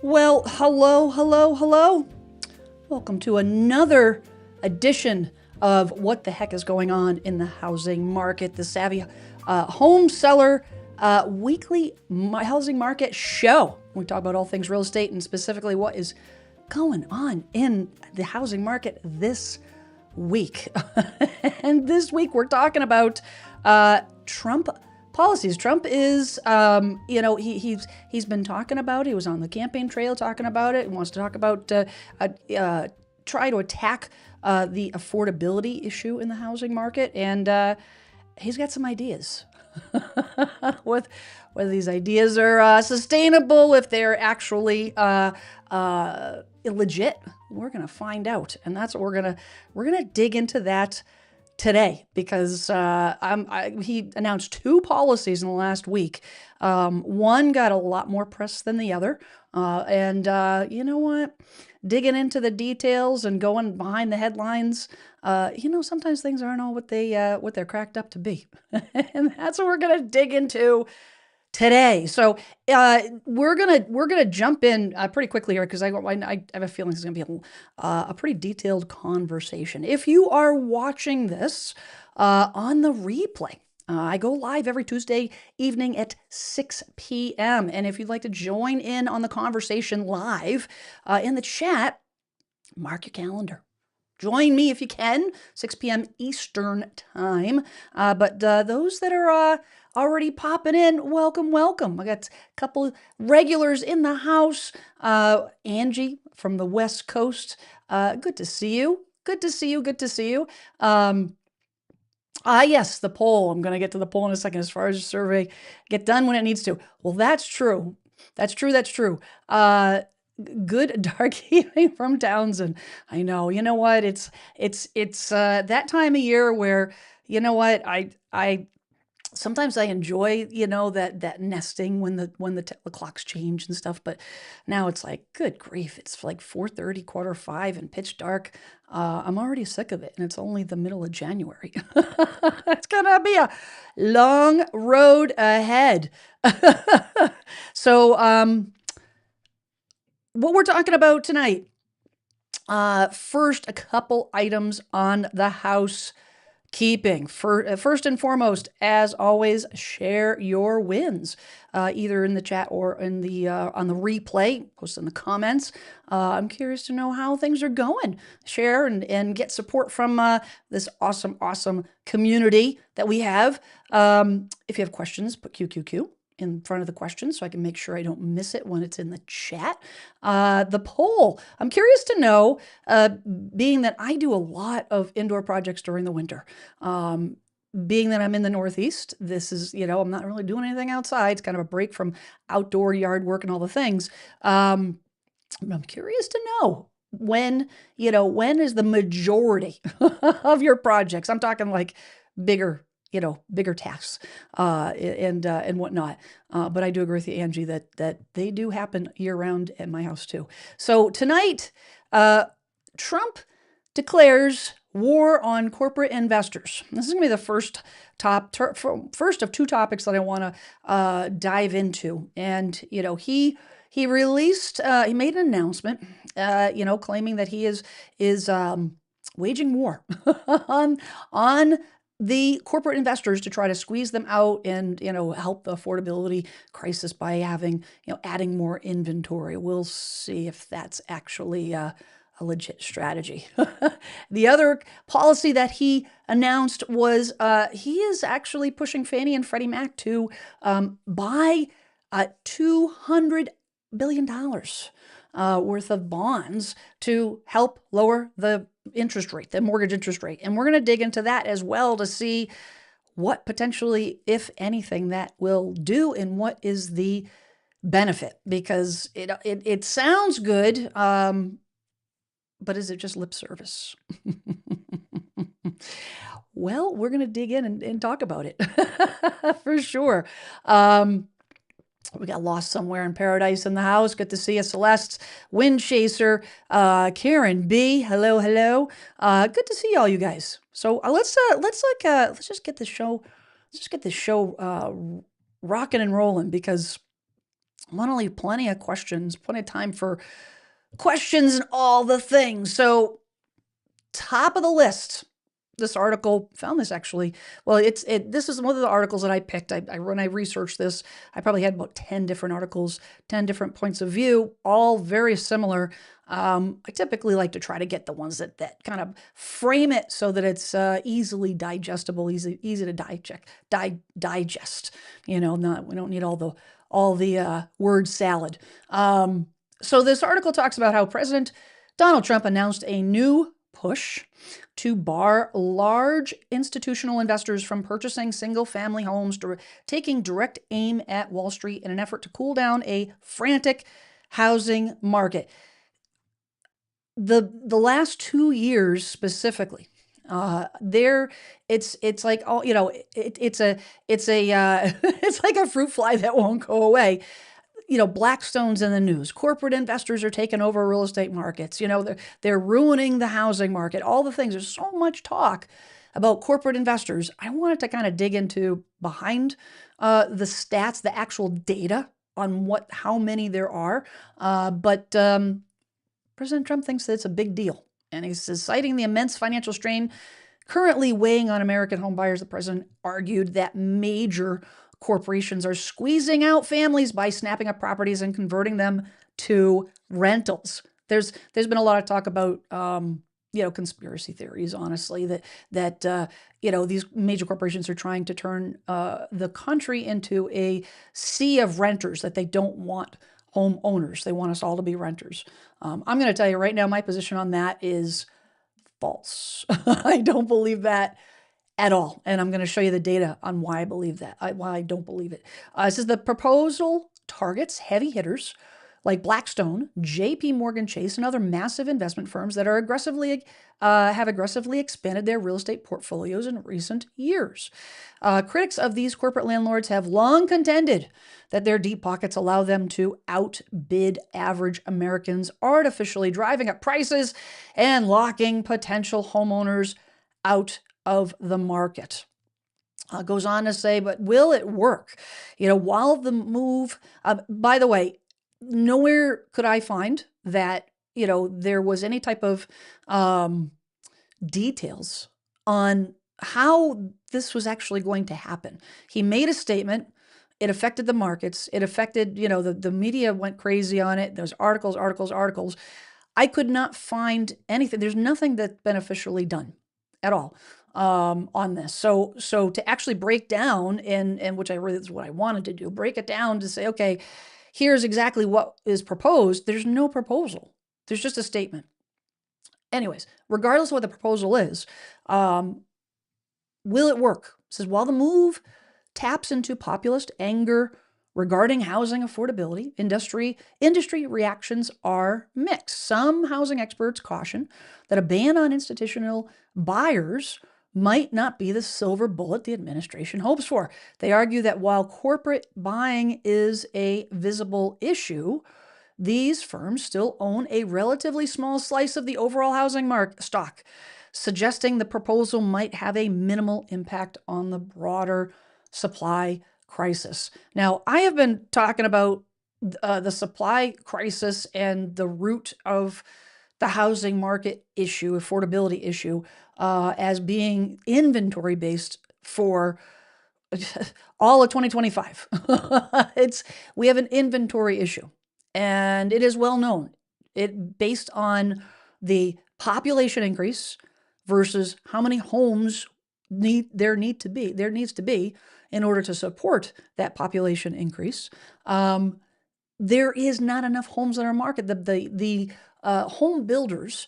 Well, hello, hello, hello. Welcome to another edition of What the Heck is Going On in the Housing Market, the Savvy Home Seller Weekly Housing Market Show. We talk about all things real estate and specifically what is going on in the housing market this week. And this week we're talking about Trump policies. Trump is, he's been talking about it. He was on the campaign trail talking about it. He wants to talk about, try to attack the affordability issue in the housing market. And he's got some ideas. Whether these ideas are sustainable, if they're actually legit, we're gonna find out, and that's what we're gonna dig into that today because he announced two policies in the last week. One got a lot more press than the other, and you know what? Digging into the details and going behind the headlines, sometimes things aren't all what they're cracked up to be, and that's what we're gonna dig into today. So we're gonna jump in pretty quickly here because I have a feeling it's gonna be a pretty detailed conversation. If you are watching this on the replay, I go live every Tuesday evening at 6 p.m. And if you'd like to join in on the conversation live in the chat, mark your calendar. Join me if you can, 6 p.m. Eastern time. But those that are already popping in, welcome, welcome. I got a couple regulars in the house. Angie from the West Coast, good to see you. Good to see you. Good to see you. Yes, the poll. I'm going to get to the poll in a second as far as the survey. Get done when it needs to. Well, that's true. That's true. That's true. Good dark evening from Townsend. I know. You know what? It's that time of year where, you know what? I sometimes I enjoy, that nesting when the clocks change and stuff. But now it's like, good grief, it's like 4:30, 4:45, and pitch dark. I'm already sick of it, and it's only the middle of January. It's gonna be a long road ahead. So, what we're talking about tonight. First, a couple items on the house keeping. First and foremost, as always, share your wins, either in the chat or in the on the replay. Post in the comments. I'm curious to know how things are going. Share and get support from this awesome community that we have. If you have questions, put QQQ in front of the question so I can make sure I don't miss it when it's in the chat. The poll. I'm curious to know, being that I do a lot of indoor projects during the winter, being that I'm in the Northeast, this is, I'm not really doing anything outside. It's kind of a break from outdoor yard work and all the things. I'm curious to know when is the majority of your projects? I'm talking like bigger tasks, and whatnot. But I do agree with you, Angie, that they do happen year round at my house too. So tonight, Trump declares war on corporate investors. This is gonna be the first of two topics that I want to dive into. And he released, he made an announcement, claiming that he is waging war on the corporate investors to try to squeeze them out and, help the affordability crisis by having, adding more inventory. We'll see if that's actually a legit strategy. The other policy that he announced was he is actually pushing Fannie and Freddie Mac to buy $200 billion worth of bonds to help lower the interest rate, the mortgage interest rate. And we're going to dig into that as well to see what potentially, if anything, that will do and what is the benefit, because it sounds good, but is it just lip service? Well, we're going to dig in and talk about it for sure. We got lost somewhere in paradise in the house. Good to see you, Celeste, Wind Chaser, Karen B. Hello. Good to see all you guys. So let's just get this show rocking and rolling, because I want to leave plenty of questions, plenty of time for questions and all the things. So, top of the list, this article found this actually. Well, this is one of the articles that I picked. When I researched this, I probably had about 10 different articles, 10 different points of view, all very similar. I typically like to try to get the ones that kind of frame it so that it's easily digestible, easy to digest. We don't need all the word salad. So this article talks about how President Donald Trump announced a new push to bar large institutional investors from purchasing single-family homes, taking direct aim at Wall Street in an effort to cool down a frantic housing market. The last 2 years specifically, it's like, oh, it's a it's like a fruit fly that won't go away. Blackstone's in the news. Corporate investors are taking over real estate markets. They're ruining the housing market. All the things. There's so much talk about corporate investors. I wanted to kind of dig into behind the stats, the actual data on how many there are. But President Trump thinks that it's a big deal, and he's citing the immense financial strain currently weighing on American homebuyers. The president argued that major corporations are squeezing out families by snapping up properties and converting them to rentals. There's been a lot of talk about conspiracy theories, honestly, that these major corporations are trying to turn the country into a sea of renters, that they don't want homeowners. They want us all to be renters. I'm going to tell you right now, my position on that is false. I don't believe that at all. And I'm going to show you the data on why I believe that, why I don't believe it. It says the proposal targets heavy hitters like Blackstone, JP Morgan Chase, and other massive investment firms that are have aggressively expanded their real estate portfolios in recent years. Critics of these corporate landlords have long contended that their deep pockets allow them to outbid average Americans, artificially driving up prices and locking potential homeowners out of the market. Goes on to say, but will it work? While the move, by the way, nowhere could I find that, there was any type of details on how this was actually going to happen. He made a statement. It affected the markets. It affected, the media went crazy on it. There's articles. I could not find anything. There's nothing that's been officially done at all on this. So to actually break down, and which is what I wanted to do, break it down to say, okay, here's exactly what is proposed. There's no proposal. There's just a statement. Anyways, regardless of what the proposal is, will it work? It says, while the move taps into populist anger regarding housing affordability, industry reactions are mixed. Some housing experts caution that a ban on institutional buyers might not be the silver bullet the administration hopes for. They argue that while corporate buying is a visible issue, these firms still own a relatively small slice of the overall housing stock, suggesting the proposal might have a minimal impact on the broader supply crisis. Now, I have been talking about the supply crisis and the root of the housing market issue, affordability issue, as being inventory based for all of 2025. We have an inventory issue, and it is well known. It based on the population increase versus how many homes there needs to be in order to support that population increase. There is not enough homes on our market. The home builders,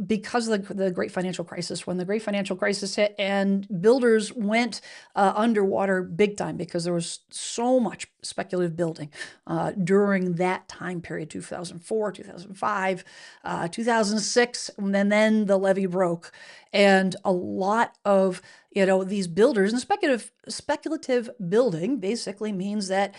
because of the great financial crisis, when the great financial crisis hit, and builders went underwater big time because there was so much speculative building during that time period, 2004, 2005, 2006, and then the levee broke. And a lot of these builders, and speculative building basically means that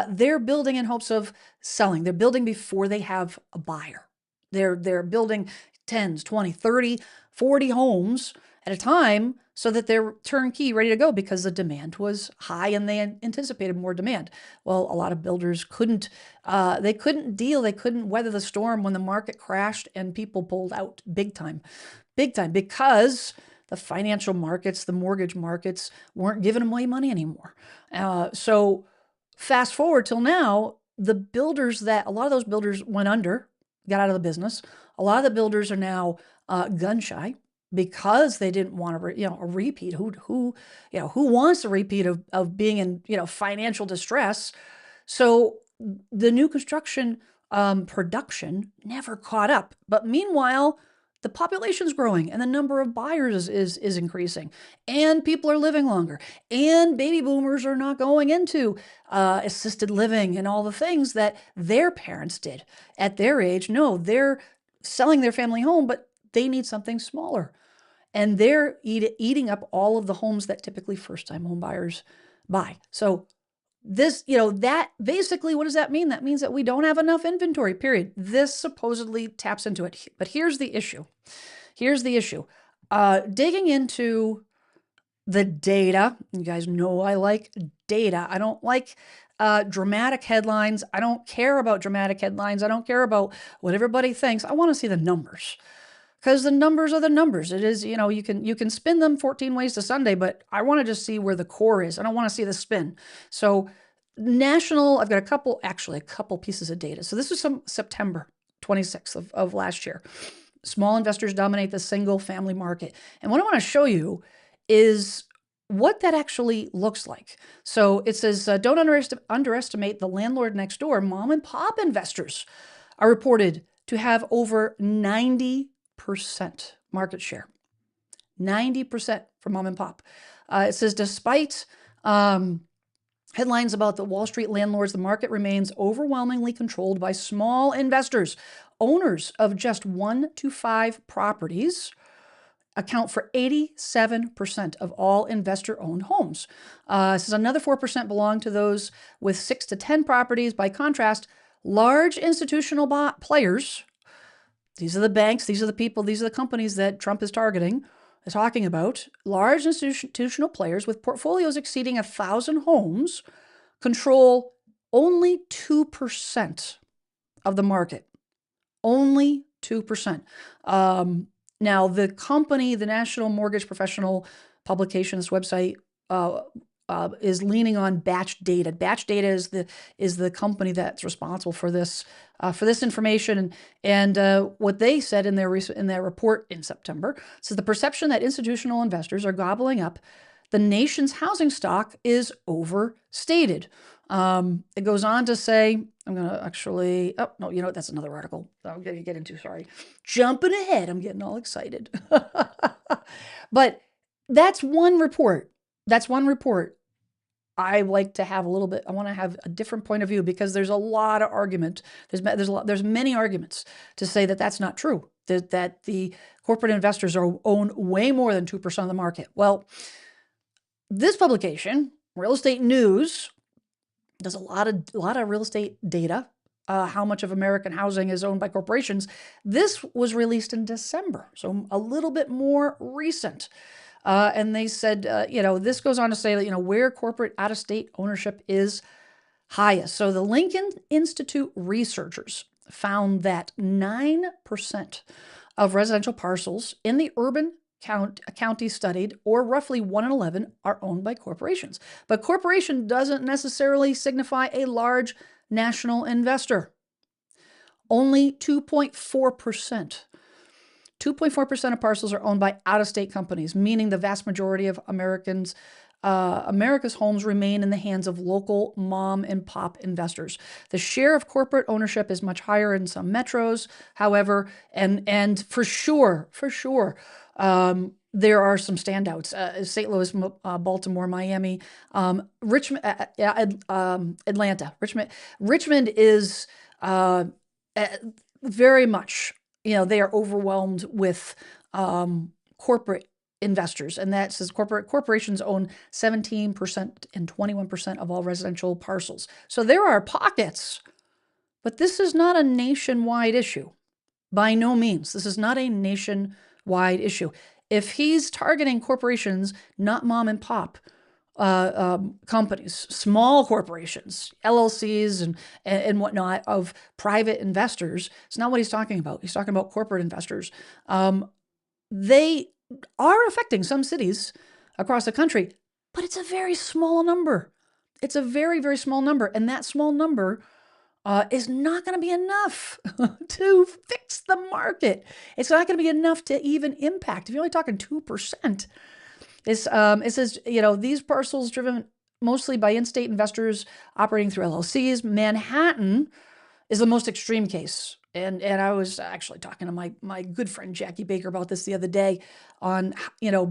they're building in hopes of selling. They're building before they have a buyer. They're building 10s, 20, 30, 40 homes, at a time so that they're turnkey, ready to go because the demand was high and they anticipated more demand. Well, a lot of builders couldn't weather the storm when the market crashed and people pulled out big time, because the financial markets, the mortgage markets weren't giving them away money anymore. So fast forward till now, a lot of those builders went under, got out of the business. A lot of the builders are now gun shy because they didn't want a repeat. Who wants a repeat of being in financial distress? So the new construction production never caught up. But meanwhile, the population's growing and the number of buyers is increasing, and people are living longer, and baby boomers are not going into assisted living and all the things that their parents did at their age. No, they're selling their family home, but they need something smaller. And they're eating up all of the homes that typically first-time home buyers buy. So this, that basically, what does that mean? That means that we don't have enough inventory, period. This supposedly taps into it. But here's the issue. Digging into the data, you guys know I like data. I don't like dramatic headlines. I don't care about dramatic headlines. I don't care about what everybody thinks. I want to see the numbers. Because the numbers are the numbers. It is, you can spin them 14 ways to Sunday, but I want to just see where the core is. I don't want to see the spin. So I've got a couple pieces of data. So this is some September 26th of last year. Small investors dominate the single family market. And what I want to show you is what that actually looks like. So it says, don't underestimate the landlord next door. Mom and pop investors are reported to have over 90% market share. 90% for mom and pop. It says, despite headlines about the Wall Street landlords, the market remains overwhelmingly controlled by small investors. Owners of just 1 to 5 properties account for 87% of all investor-owned homes. Says another 4% belong to those with 6 to 10 properties. By contrast, large institutional players, these are the banks, these are the people, these are the companies that Trump is talking about. Large institutional players with portfolios exceeding 1,000 homes control only 2% of the market. Only 2%. Now, the company, the National Mortgage Professional Publications website, is leaning on Batch Data. Batch Data is the company that's responsible for this information. And what they said in their report in September says the perception that institutional investors are gobbling up the nation's housing stock is overstated. It goes on to say, I'm going to actually, oh, no, you know what? That's another article I'm going to get into. Sorry. Jumping ahead. I'm getting all excited. But that's one report. I like to have I want to have a different point of view because there's a lot of argument. There's many arguments to say that that's not true, that the corporate investors own way more than 2% of the market. Well, this publication, Real Estate News, does a lot of real estate data, how much of American housing is owned by corporations. This was released in December, so a little bit more recent. And they said, this goes on to say that, where corporate out-of-state ownership is highest. So the Lincoln Institute researchers found that 9% of residential parcels in the urban county studied, or roughly 1 in 11, are owned by corporations. But corporation doesn't necessarily signify a large national investor. Only 2.4%. 2.4% of parcels are owned by out-of-state companies, meaning the vast majority of America's homes remain in the hands of local mom and pop investors. The share of corporate ownership is much higher in some metros, however, and for sure, there are some standouts. St. Louis, Baltimore, Miami, Richmond, Atlanta. Richmond is very much, they are overwhelmed with corporate investors, and that says corporations own 17% and 21% of all residential parcels. So there are pockets, but this is not a nationwide issue. By no means. This is not a nationwide issue. if he's targeting corporations, not mom and pop companies, small corporations, LLCs and whatnot of private investors, it's not what he's talking about. He's talking about corporate investors. They are affecting some cities across the country, but it's a very small number. It's a very, very small number. And that small number is not going to be enough to fix the market. It's not going to be enough to even impact. If you're only talking 2%, it says, these parcels driven mostly by in-state investors operating through LLCs. Manhattan is the most extreme case. And I was actually talking to my good friend Jackie Baker about this the other day on,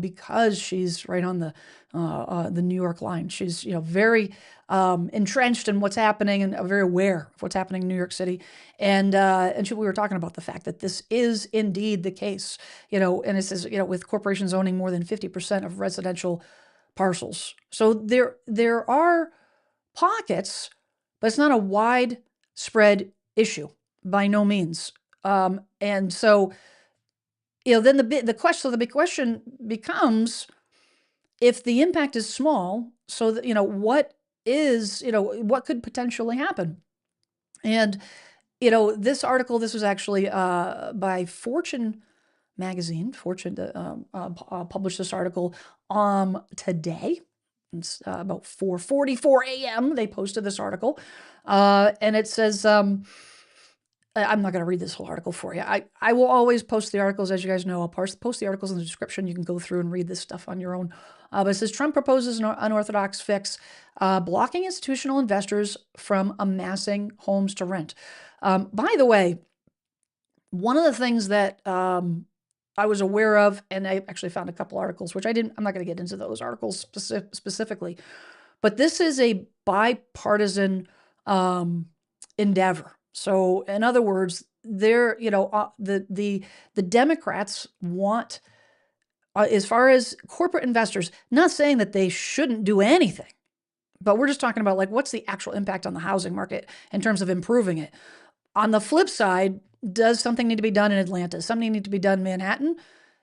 because she's right on the New York line. She's, very entrenched in what's happening and very aware of what's happening in New York City. And we were talking about the fact that this is indeed the case, and it says, with corporations owning more than 50% of residential parcels. So there are pockets, but it's not a widespread issue by no means. And so, then the big question becomes, if the impact is small, so that, what could potentially happen? And, this article, this was actually by Fortune magazine. Fortune published this article today. It's about 4:44 a.m. They posted this article, and it says, I'm not going to read this whole article for you. I will always post the articles, as you guys know. I'll post the articles in the description. You can go through and read this stuff on your own. But it says, Trump proposes an unorthodox fix, blocking institutional investors from amassing homes to rent. By the way, one of the things that I was aware of, and I actually found a couple articles, which I'm not going to get into those articles specifically, but this is a bipartisan endeavor. So in other words, the Democrats want, as far as corporate investors, not saying that they shouldn't do anything, but we're just talking about, like, what's the actual impact on the housing market in terms of improving it. On the flip side, does something need to be done in Atlanta? Does something need to be done in Manhattan?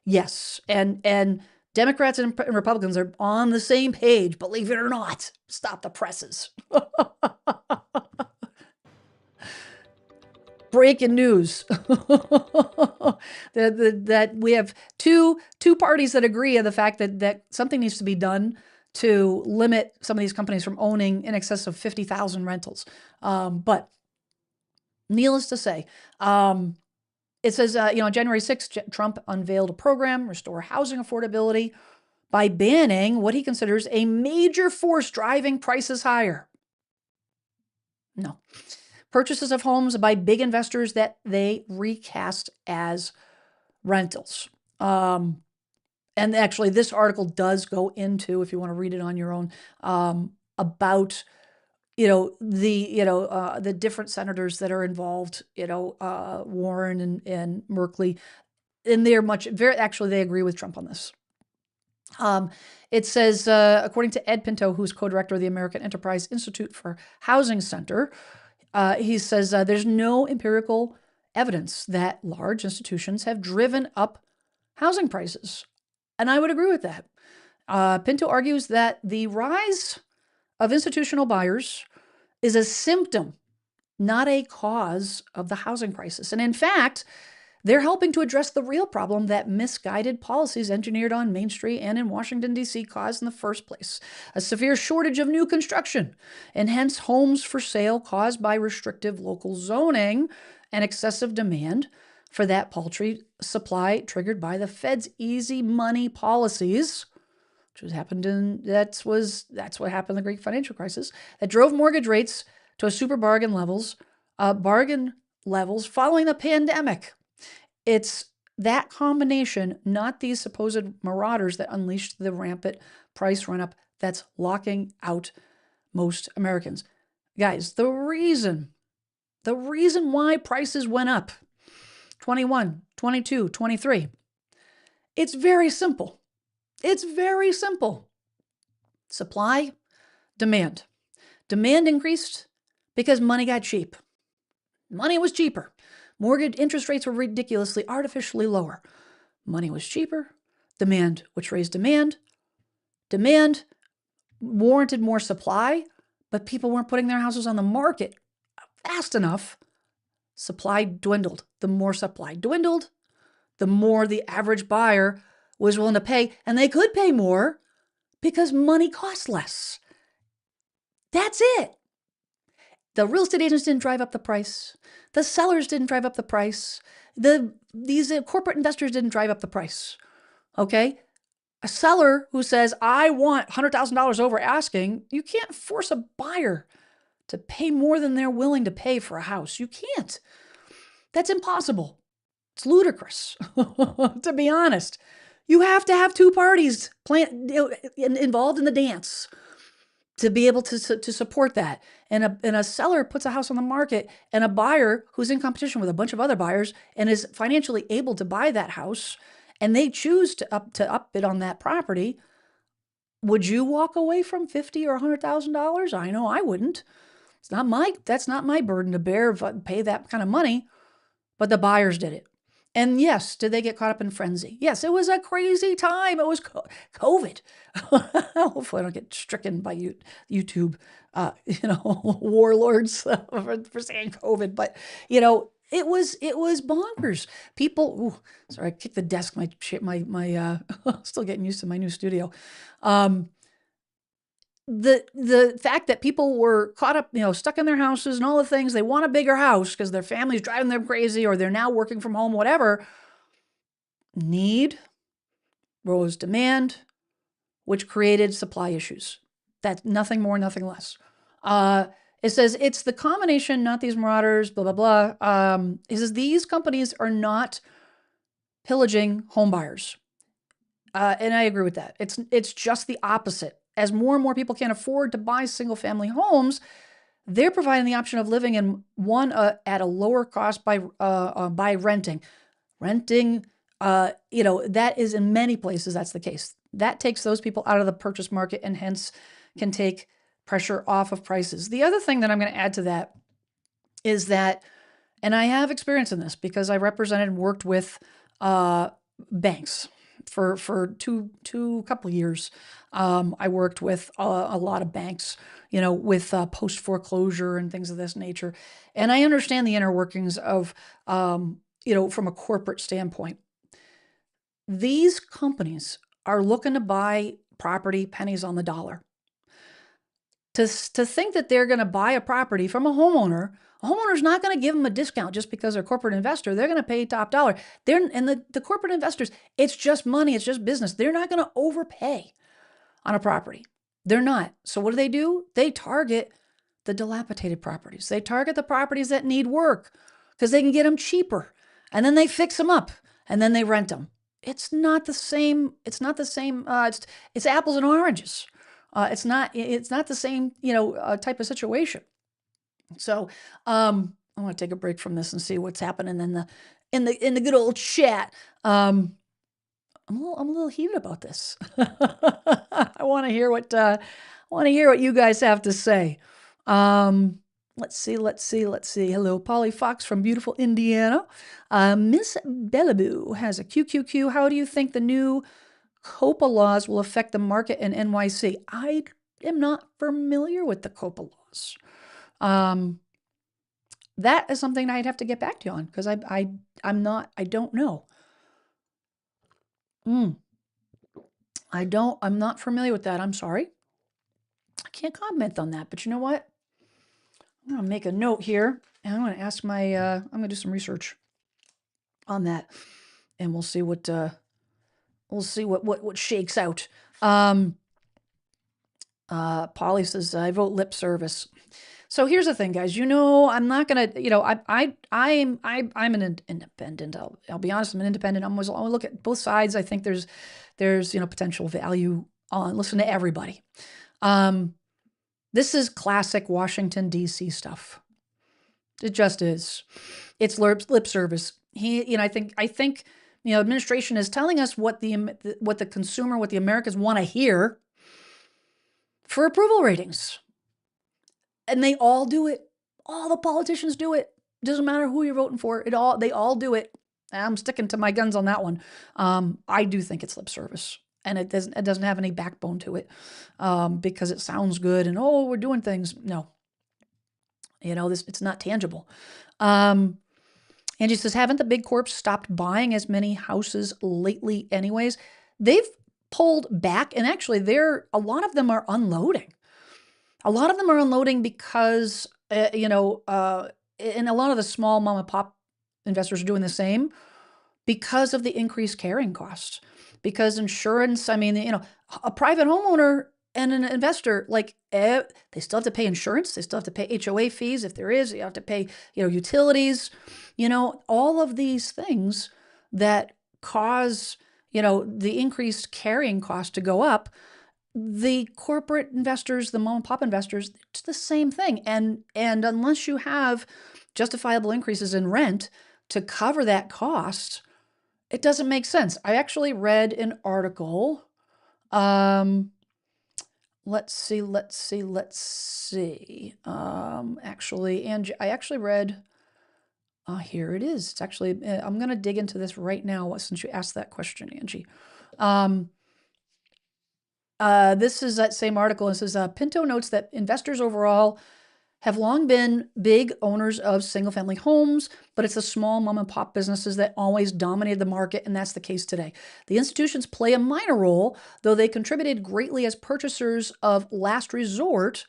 Yes. And Democrats and Republicans are on the same page, believe it or not. Stop the presses. Breaking news that we have two parties that agree on the fact that something needs to be done to limit some of these companies from owning in excess of 50,000 rentals. But needless to say, it says, on January 6th, Trump unveiled a program, Restore Housing Affordability, by banning what he considers a major force driving prices higher. No. Purchases of homes by big investors that they recast as rentals. And actually, this article does go into, if you want to read it on your own, about the different senators that are involved. Warren and Merkley, and they agree with Trump on this. It says, according to Ed Pinto, who's co-director of the American Enterprise Institute for Housing Center, he says there's no empirical evidence that large institutions have driven up housing prices. And I would agree with that. Pinto argues that the rise of institutional buyers is a symptom, not a cause of the housing crisis. And in fact, they're helping to address the real problem that misguided policies engineered on Main Street and in Washington, D.C. caused in the first place. A severe shortage of new construction, and hence homes for sale caused by restrictive local zoning and excessive demand for that paltry supply triggered by the Fed's easy money policies, which that's what happened in the Great Financial Crisis, that drove mortgage rates to super bargain levels following the pandemic. It's that combination, not these supposed marauders that unleashed the rampant price run-up that's locking out most Americans. Guys, the reason why prices went up 21, 22, 23, it's very simple. It's very simple. Supply, demand. Demand increased because money got cheap. Money was cheaper. Mortgage interest rates were ridiculously, artificially lower. Money was cheaper. Demand, which raised demand. Demand warranted more supply, but people weren't putting their houses on the market fast enough. Supply dwindled. The more supply dwindled, the more the average buyer was willing to pay, and they could pay more because money costs less. That's it. The real estate agents didn't drive up the price. The sellers didn't drive up the price. These corporate investors didn't drive up the price. Okay? A seller who says, I want $100,000 over asking, you can't force a buyer to pay more than they're willing to pay for a house. You can't. That's impossible. It's ludicrous, to be honest. You have to have two parties involved in the dance to be able to support that. And a seller puts a house on the market, and a buyer who's in competition with a bunch of other buyers and is financially able to buy that house, and they choose to upbid on that property. Would you walk away from $50,000 or $100,000? I know I wouldn't. That's not my burden to bear, pay that kind of money. But the buyers did it. And yes, did they get caught up in frenzy? Yes, it was a crazy time. It was COVID. Hopefully I don't get stricken by YouTube, warlords for saying COVID. But, it was bonkers. People, sorry, I kicked the desk. Still getting used to my new studio. The fact that people were caught up, stuck in their houses and all the things, they want a bigger house because their family's driving them crazy, or they're now working from home, whatever. Need rose demand, which created supply issues. That's nothing more, nothing less. It says it's the combination, not these marauders, blah, blah, blah. It says these companies are not pillaging home buyers. And I agree with that. It's just the opposite. As more and more people can't afford to buy single-family homes, they're providing the option of living in one at a lower cost by renting. Renting, that is in many places, that's the case. That takes those people out of the purchase market and hence can take pressure off of prices. The other thing that I'm going to add to that is that, and I have experience in this because I represented and worked with banks for couple years. I worked with a lot of banks, with post foreclosure and things of this nature. And I understand the inner workings of, from a corporate standpoint. These companies are looking to buy property pennies on the dollar. To think that they're going to buy a property from a homeowner's not going to give them a discount just because they're a corporate investor. They're going to pay top dollar. The corporate investors, it's just money. It's just business. They're not going to overpay on a property. They're not. So what do? They target the dilapidated properties. They target the properties that need work because they can get them cheaper. And then they fix them up and then they rent them. It's not the same. It's not the same. It's apples and oranges. It's not the same, type of situation. So, I want to take a break from this and see what's happening in the good old chat. I'm a little heated about this. I want to hear what you guys have to say. Let's see. Hello, Polly Fox from beautiful Indiana. Miss Bellaboo has a QQQ. How do you think the new COPA laws will affect the market in NYC? I am not familiar with the COPA laws. That is something I'd have to get back to you on because I don't know. I'm not familiar with that. I'm sorry. I can't comment on that, but you know what? I'm going to make a note here and I'm going to ask I'm going to do some research on that and we'll see what shakes out. Polly says, I vote lip service. So here's the thing, guys. I'm not gonna. I'm an independent. I'll be honest. I'm an independent. I'll look at both sides. I think there's potential value on. Listen to everybody. This is classic Washington D.C. stuff. It just is. It's lip service. I think administration is telling us what the consumer, what the Americans want to hear for approval ratings. And they all do it. All the politicians do it. Doesn't matter who you're voting for. They all do it. I'm sticking to my guns on that one. I do think it's lip service, and it doesn't have any backbone to it, because it sounds good and, oh, we're doing things. No, it's not tangible. Angie says, haven't the big corps stopped buying as many houses lately anyways? They've pulled back, and actually a lot of them are unloading. A lot of them are unloading because, and a lot of the small mom and pop investors are doing the same because of the increased carrying costs. Because insurance, a private homeowner and an investor, they still have to pay insurance. They still have to pay HOA fees. If there is, you have to pay, utilities, all of these things that cause, the increased carrying cost to go up. The corporate investors, the mom and pop investors, it's the same thing. And unless you have justifiable increases in rent to cover that cost, it doesn't make sense. I actually read an article. Let's see. Actually, Angie, I actually read, here it is. It's actually, I'm going to dig into this right now since you asked that question, Angie. This is that same article. It says, Pinto notes that investors overall have long been big owners of single-family homes, but it's the small mom-and-pop businesses that always dominated the market, and that's the case today. The institutions play a minor role, though they contributed greatly as purchasers of last resort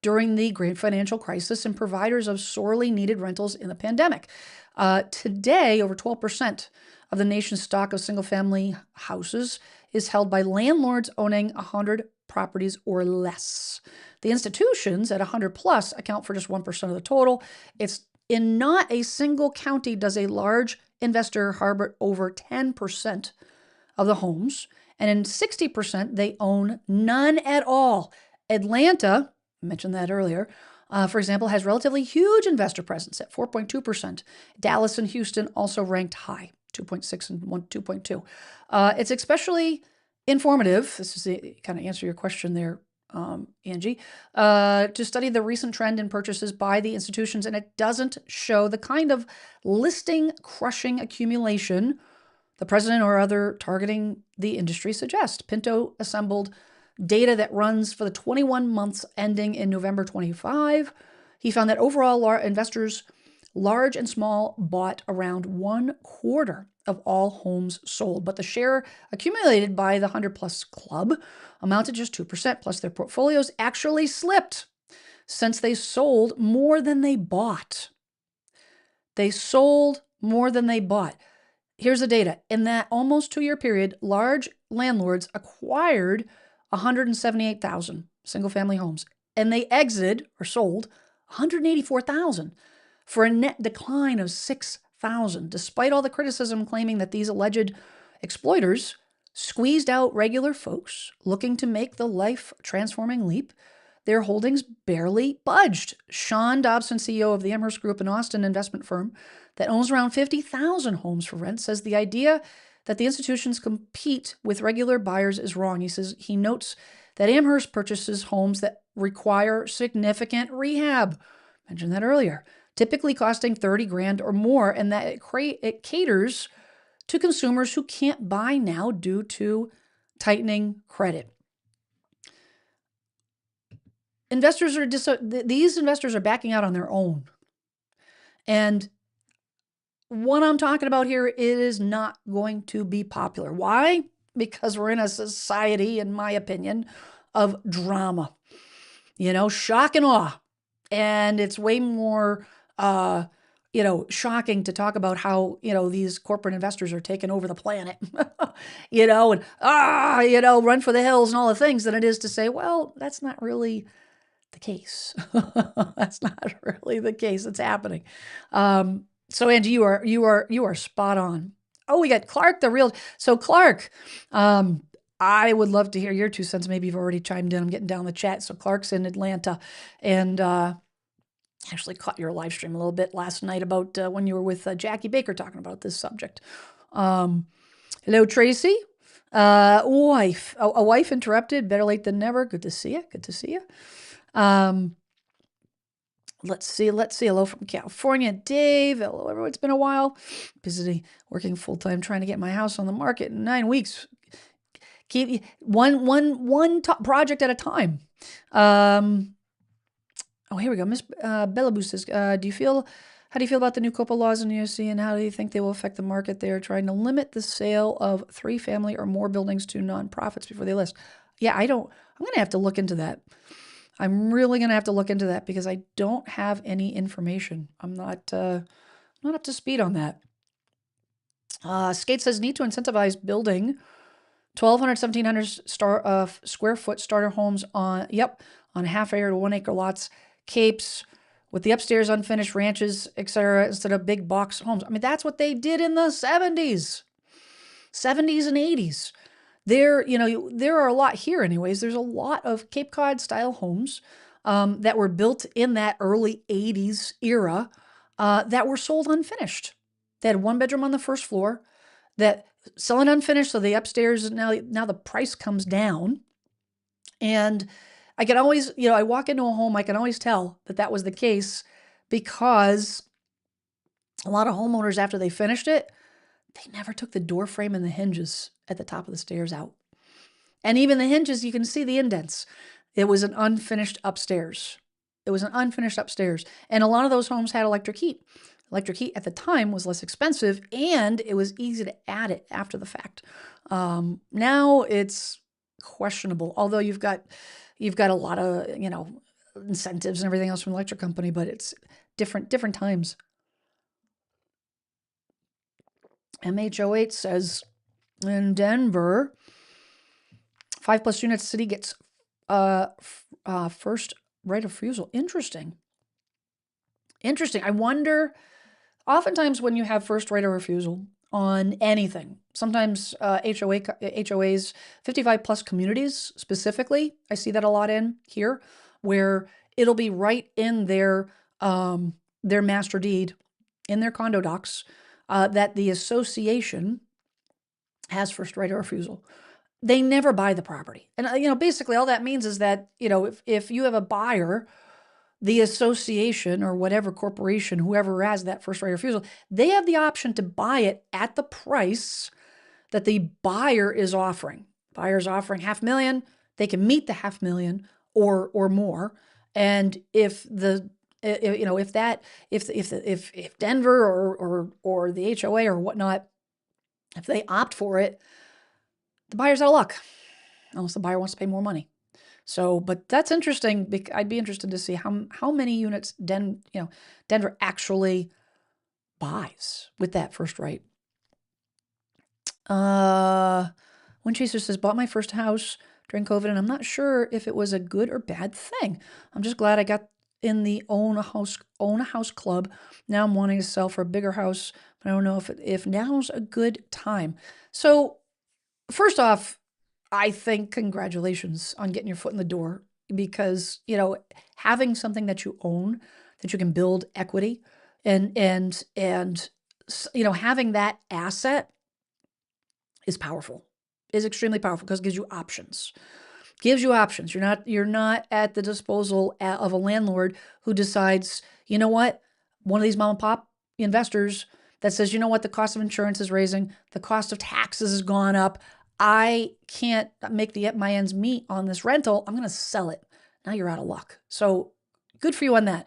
during the great financial crisis and providers of sorely needed rentals in the pandemic. Today, over 12% of the nation's stock of single-family houses is held by landlords owning 100 properties or less. The institutions at 100 plus account for just 1% of the total. It's in not a single county does a large investor harbor over 10% of the homes, and in 60% they own none at all. Atlanta, I mentioned that earlier, for example, has relatively huge investor presence at 4.2%. Dallas and Houston also ranked high, 2.6 and 2.2. It's especially informative. This is the kind of answer your question there, Angie, to study the recent trend in purchases by the institutions, and it doesn't show the kind of listing crushing accumulation the president or other targeting the industry suggest. Pinto assembled data that runs for the 21 months ending in November 25. He found that overall investors, large and small, bought around 1/4 of all homes sold, but the share accumulated by the 100 plus club amounted just 2%, plus their portfolios actually slipped since they sold more than they bought. They sold more than they bought. Here's the data. In that almost 2-year period, large landlords acquired 178,000 single-family homes, and they exited or sold 184,000 for a net decline of 6,000, despite all the criticism claiming that these alleged exploiters squeezed out regular folks looking to make the life-transforming leap. Their holdings barely budged. Sean Dobson, CEO of the Amherst Group, an Austin investment firm that owns around 50,000 homes for rent, says the idea that the institutions compete with regular buyers is wrong. He says he notes that Amherst purchases homes that require significant rehab. Mentioned that earlier. Typically costing $30,000 or more, and that it caters to consumers who can't buy now due to tightening credit. These investors are backing out on their own. And what I'm talking about here is not going to be popular. Why? Because we're in a society, in my opinion, of drama. Shock and awe. And it's way more, shocking to talk about how, these corporate investors are taking over the planet, and, run for the hills and all the things than it is to say, well, that's not really the case. That's not really the case. It's happening. So Angie, you are spot on. Oh, we got Clark, so Clark, I would love to hear your 2 cents. Maybe you've already chimed in. I'm getting down the chat. So Clark's in Atlanta, and actually caught your live stream a little bit last night about when you were with Jackie Baker talking about this subject. Hello, Tracy. A wife interrupted. Better late than never. Good to see you. Let's see. Hello from California, Dave. Hello, everyone. It's been a while. Busy working full time trying to get my house on the market in 9 weeks. Keep one top project at a time. Oh, here we go. Miss Bellaboo says, how do you feel about the new COPA laws in New York City, and how do you think they will affect the market? They are trying to limit the sale of 3-family or more buildings to nonprofits before they list. Yeah, I'm going to have to look into that. I'm really going to have to look into that because I don't have any information. I'm not up to speed on that. Skate says, need to incentivize building 1,200, 1,700 square foot starter homes on half-acre to 1-acre lots, capes, with the upstairs unfinished ranches, etc., instead of big box homes. I mean, that's what they did in the 70s and 80s. There are a lot here anyways. There's a lot of Cape Cod style homes that were built in that early 80s era that were sold unfinished. They had 1 bedroom on the first floor that selling unfinished, so the upstairs, now the price comes down. And I can always, I walk into a home, I can always tell that was the case because a lot of homeowners, after they finished it, they never took the door frame and the hinges at the top of the stairs out. And even the hinges, you can see the indents. It was an unfinished upstairs. And a lot of those homes had electric heat. Electric heat at the time was less expensive, and it was easy to add it after the fact. Now it's questionable, although you've got a lot of, incentives and everything else from the electric company, but it's different times. MH08 says, in Denver, 5+ units, city gets first right of refusal. Interesting. I wonder, oftentimes when you have first right of refusal on anything, sometimes HOAs, 55+ communities specifically, I see that a lot in here, where it'll be right in their master deed, in their condo docs, that the association has first right of refusal. They never buy the property. And, basically all that means is that, if you have a buyer, the association or whatever corporation, whoever has that first right of refusal, they have the option to buy it at the price that the buyer is offering. Buyer's offering $500,000, they can meet the $500,000 or more. And if Denver or the HOA or whatnot, if they opt for it, the buyer's out of luck, unless the buyer wants to pay more money. So, but that's interesting. I'd be interested to see how many units Denver actually buys with that first right. Windchaser says, bought my first house during COVID, and I'm not sure if it was a good or bad thing. I'm just glad I got in the own a house club. Now I'm wanting to sell for a bigger house, but I don't know if now's a good time. So, first off, I think congratulations on getting your foot in the door, because, having something that you own, that you can build equity and having that asset is powerful, is extremely powerful, because it gives you options. You're not at the disposal of a landlord who decides, one of these mom and pop investors that says, the cost of insurance is raising, the cost of taxes has gone up, I can't make my ends meet on this rental, I'm going to sell it. Now you're out of luck. So good for you on that.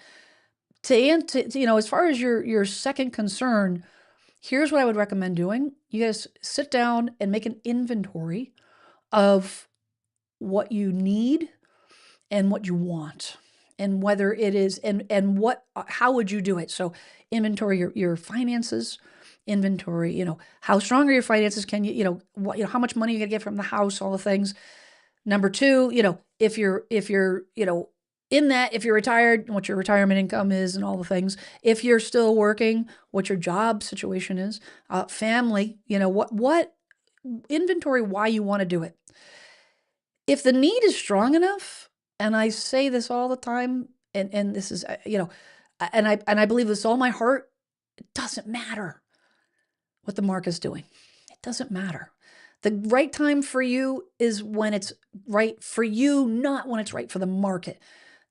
As far as your second concern, here's what I would recommend doing. You guys sit down and make an inventory of what you need and what you want, and whether it is, and how would you do it? So inventory your finances, inventory, how strong are your finances? Can you, how much money you gonna get from the house, all the things. Number 2, if you're in that, if you're retired, what your retirement income is and all the things. If you're still working, what your job situation is. Family, what inventory, why you want to do it. If the need is strong enough, and I say this all the time, and this is, and I believe this all my heart, it doesn't matter what the market's doing. It doesn't matter. The right time for you is when it's right for you, not when it's right for the market.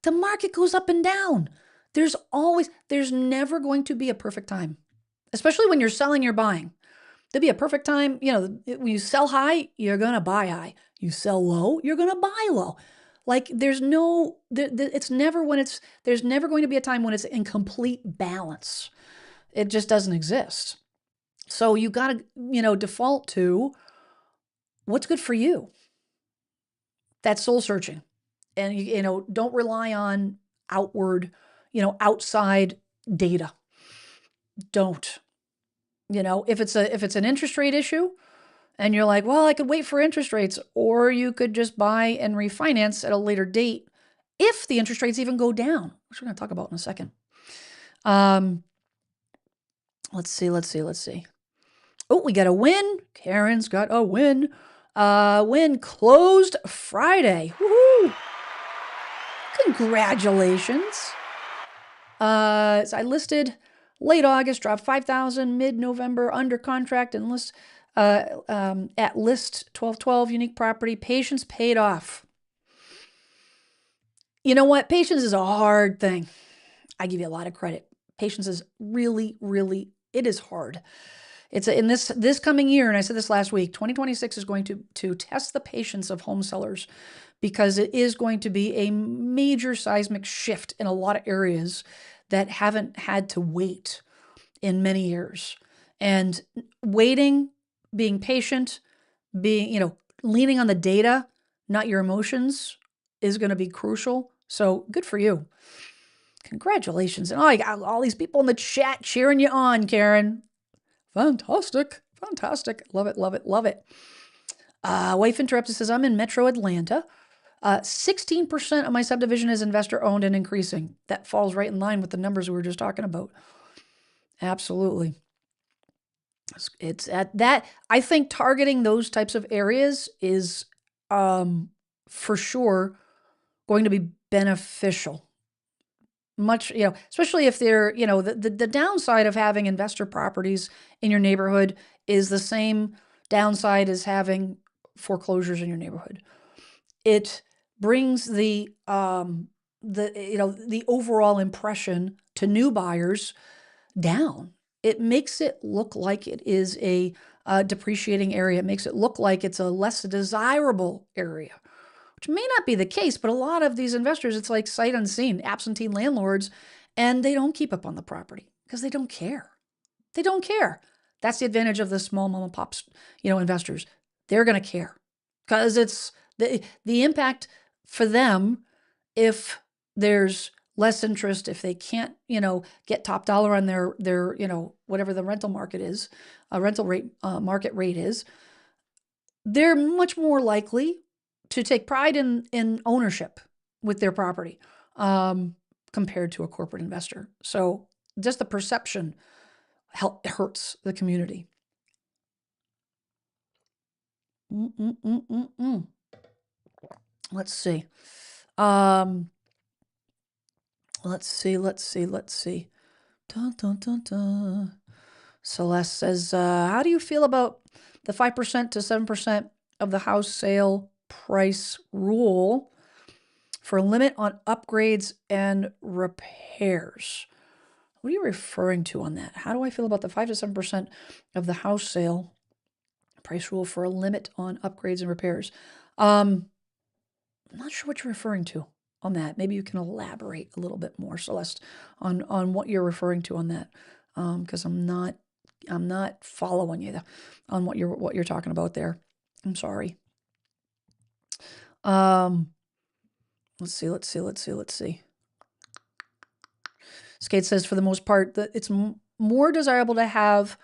The market goes up and down. There's never going to be a perfect time, especially when you're selling, you're buying. There'll be a perfect time. When you sell high, you're going to buy high. You sell low, you're going to buy low. Like there's never going to be a time when it's in complete balance. It just doesn't exist. So you got to, default to what's good for you. That's soul searching. And, don't rely on outward, outside data. Don't. If it's an interest rate issue and you're like, well, I could wait for interest rates, or you could just buy and refinance at a later date if the interest rates even go down, which we're going to talk about in a second. Let's see. Oh, we got a win. Karen's got a win. Win closed Friday. Woohoo! Congratulations. So I listed late August, dropped 5,000, mid-November, under contract and list at list 1212, unique property. Patience paid off. You know what? Patience is a hard thing. I give you a lot of credit. Patience is really, really, it is hard. It's in this coming year, and I said this last week, 2026 is going to test the patience of home sellers, because it is going to be a major seismic shift in a lot of areas that haven't had to wait in many years. And waiting, being patient, leaning on the data, not your emotions, is going to be crucial. So good for you. Congratulations. And I got all these people in the chat cheering you on, Karen. Fantastic. Love it. Wife interrupted, says, I'm in Metro Atlanta. 16% of my subdivision is investor owned and increasing. That falls right in line with the numbers we were just talking about. Absolutely. It's at that. I think targeting those types of areas is for sure going to be beneficial. Much, especially if they're, the downside of having investor properties in your neighborhood is the same downside as having foreclosures in your neighborhood. It brings the overall impression to new buyers down. It makes it look like it is a depreciating area. It makes it look like it's a less desirable area, which may not be the case, but a lot of these investors, it's like sight unseen, absentee landlords, and they don't keep up on the property because they don't care. They don't care. That's the advantage of the small mom and pops, investors. They're going to care because it's the impact for them if there's less interest, if they can't, get top dollar on their whatever the rental market is, rental rate, market rate is, they're much more likely to take pride in ownership with their property compared to a corporate investor. So just the perception hurts the community. Let's see. Let's see. Dun, dun, dun, dun. Celeste says, how do you feel about the 5% to 7% of the house sale price rule for a limit on upgrades and repairs? What are you referring to on that? How do I feel about the 5 to 7% of the house sale price rule for a limit on upgrades and repairs? I'm not sure what you're referring to on that. Maybe you can elaborate a little bit more, Celeste, on what you're referring to on that, because I'm not following you on what you're talking about there. I'm sorry. Let's see. Skate says, for the most part, that it's more desirable to have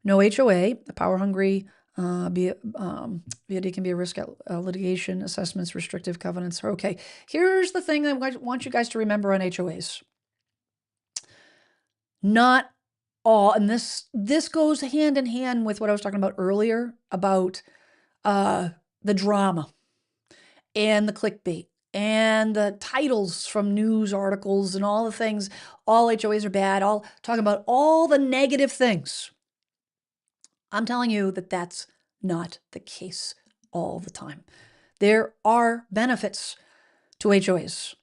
no HOA, the power hungry, VOD can be a risk at litigation, assessments, restrictive covenants. Okay, here's the thing I want you guys to remember on HOAs. Not all, and this goes hand in hand with what I was talking about earlier about the drama and the clickbait and the titles from news articles and all the things. All HOAs are bad. All talking about all the negative things. I'm telling you that that's not the case all the time. There are benefits to HOAs.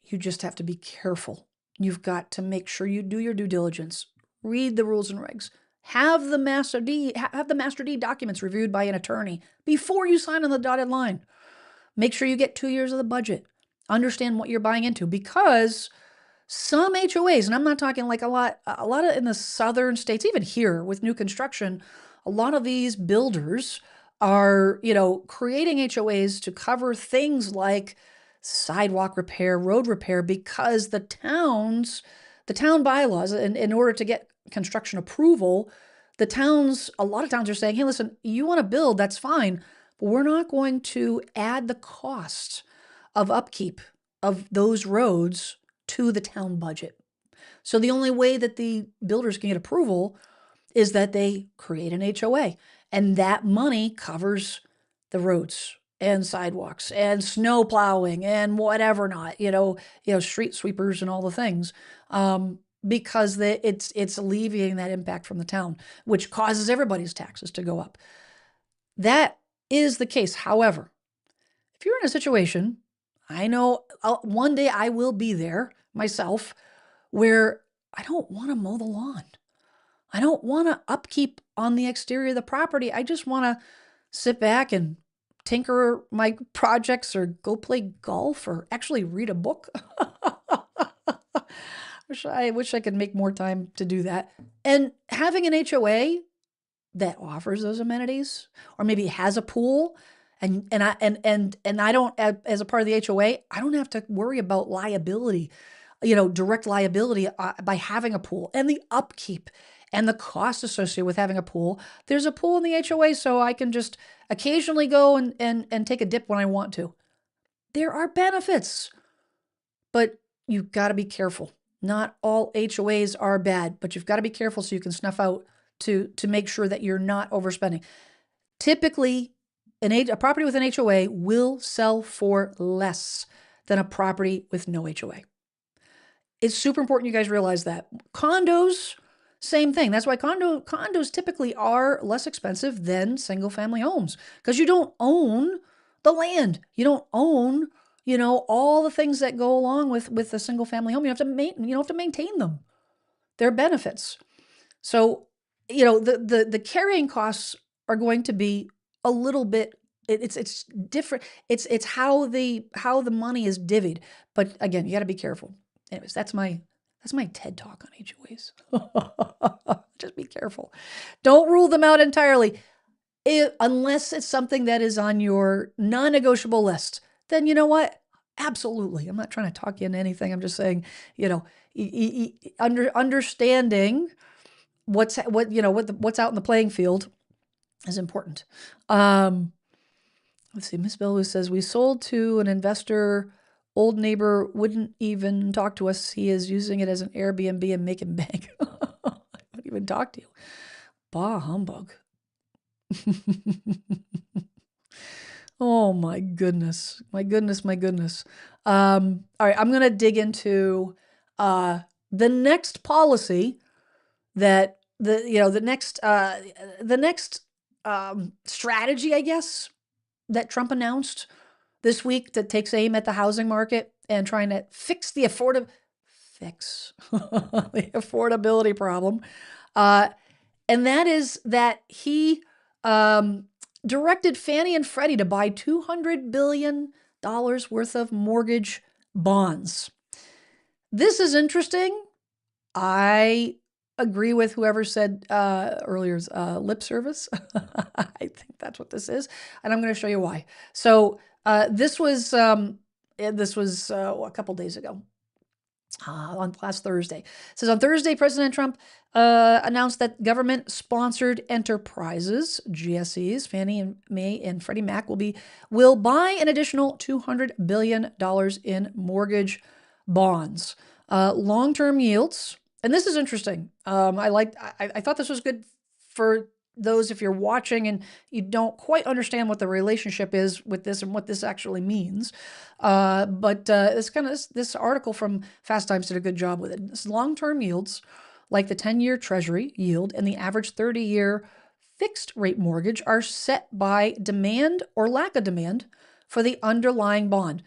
You just have to be careful You've got to make sure you do your due diligence, read the rules and regs, have the master deed documents reviewed by an attorney before you sign on the dotted line. Make sure you get 2 years of the budget. Understand what you're buying into, because some HOAs, and I'm not talking like a lot of in the southern states, even here with new construction, a lot of these builders are, creating HOAs to cover things like sidewalk repair, road repair, because the town bylaws, in order to get construction approval, a lot of towns are saying, hey, listen, you want to build, that's fine, but we're not going to add the cost of upkeep of those roads to the town budget. So the only way that the builders can get approval is that they create an HOA, and that money covers the roads and sidewalks and snow plowing and whatever not, street sweepers and all the things, because it's alleviating that impact from the town, which causes everybody's taxes to go up. That is the case. However, if you're in a situation, I know one day I will be there myself, where I don't want to mow the lawn. I don't want to upkeep on the exterior of the property. I just want to sit back and tinker my projects, or go play golf, or actually read a book. I wish I could make more time to do that. And having an HOA that offers those amenities, or maybe has a pool, and I don't, as a part of the HOA, I don't have to worry about liability, direct liability, by having a pool, and the upkeep and the cost associated with having a pool. There's a pool in the HOA, so I can just occasionally go and take a dip when I want to. There are benefits, but you've got to be careful. Not all HOAs are bad, but you've got to be careful so you can snuff out to make sure that you're not overspending. Typically, a property with an HOA will sell for less than a property with no HOA. It's super important you guys realize that. Condos, same thing. That's why condos typically are less expensive than single-family homes, because you don't own the land. You don't own, all the things that go along with a single-family home. You have to maintain them. There are benefits. So, the carrying costs are going to be a little bit, it's different. It's how the money is divvied. But again, you got to be careful. Anyways, that's my TED talk on HOAs. Just be careful. Don't rule them out entirely. Unless it's something that is on your non-negotiable list, then you know what? Absolutely. I'm not trying to talk you into anything. I'm just saying, understanding what's out in the playing field is important. Let's see. Miss Bellwood says, we sold to an investor. Old neighbor wouldn't even talk to us. He is using it as an Airbnb and making bank. I wouldn't even talk to you. Bah humbug. Oh my goodness. My goodness. All right. I'm going to dig into the next policy that the next strategy, I guess, that Trump announced this week, that takes aim at the housing market and trying to fix the affordability problem. And that is that he directed Fannie and Freddie to buy $200 billion worth of mortgage bonds. This is interesting. I agree with whoever said earlier, lip service. I think that's what this is, and I'm going to show you why. So this was a couple days ago, on last Thursday. It says, on Thursday, President Trump announced that government-sponsored enterprises, GSEs, Fannie and Mae and Freddie Mac, will buy an additional $200 billion in mortgage bonds. Long-term yields. And this is interesting. I thought this was good for those, if you're watching and you don't quite understand what the relationship is with this and what this actually means. But this article from Fast Times did a good job with it. This long-term yields, like the 10-year Treasury yield and the average 30-year fixed rate mortgage, are set by demand or lack of demand for the underlying bond.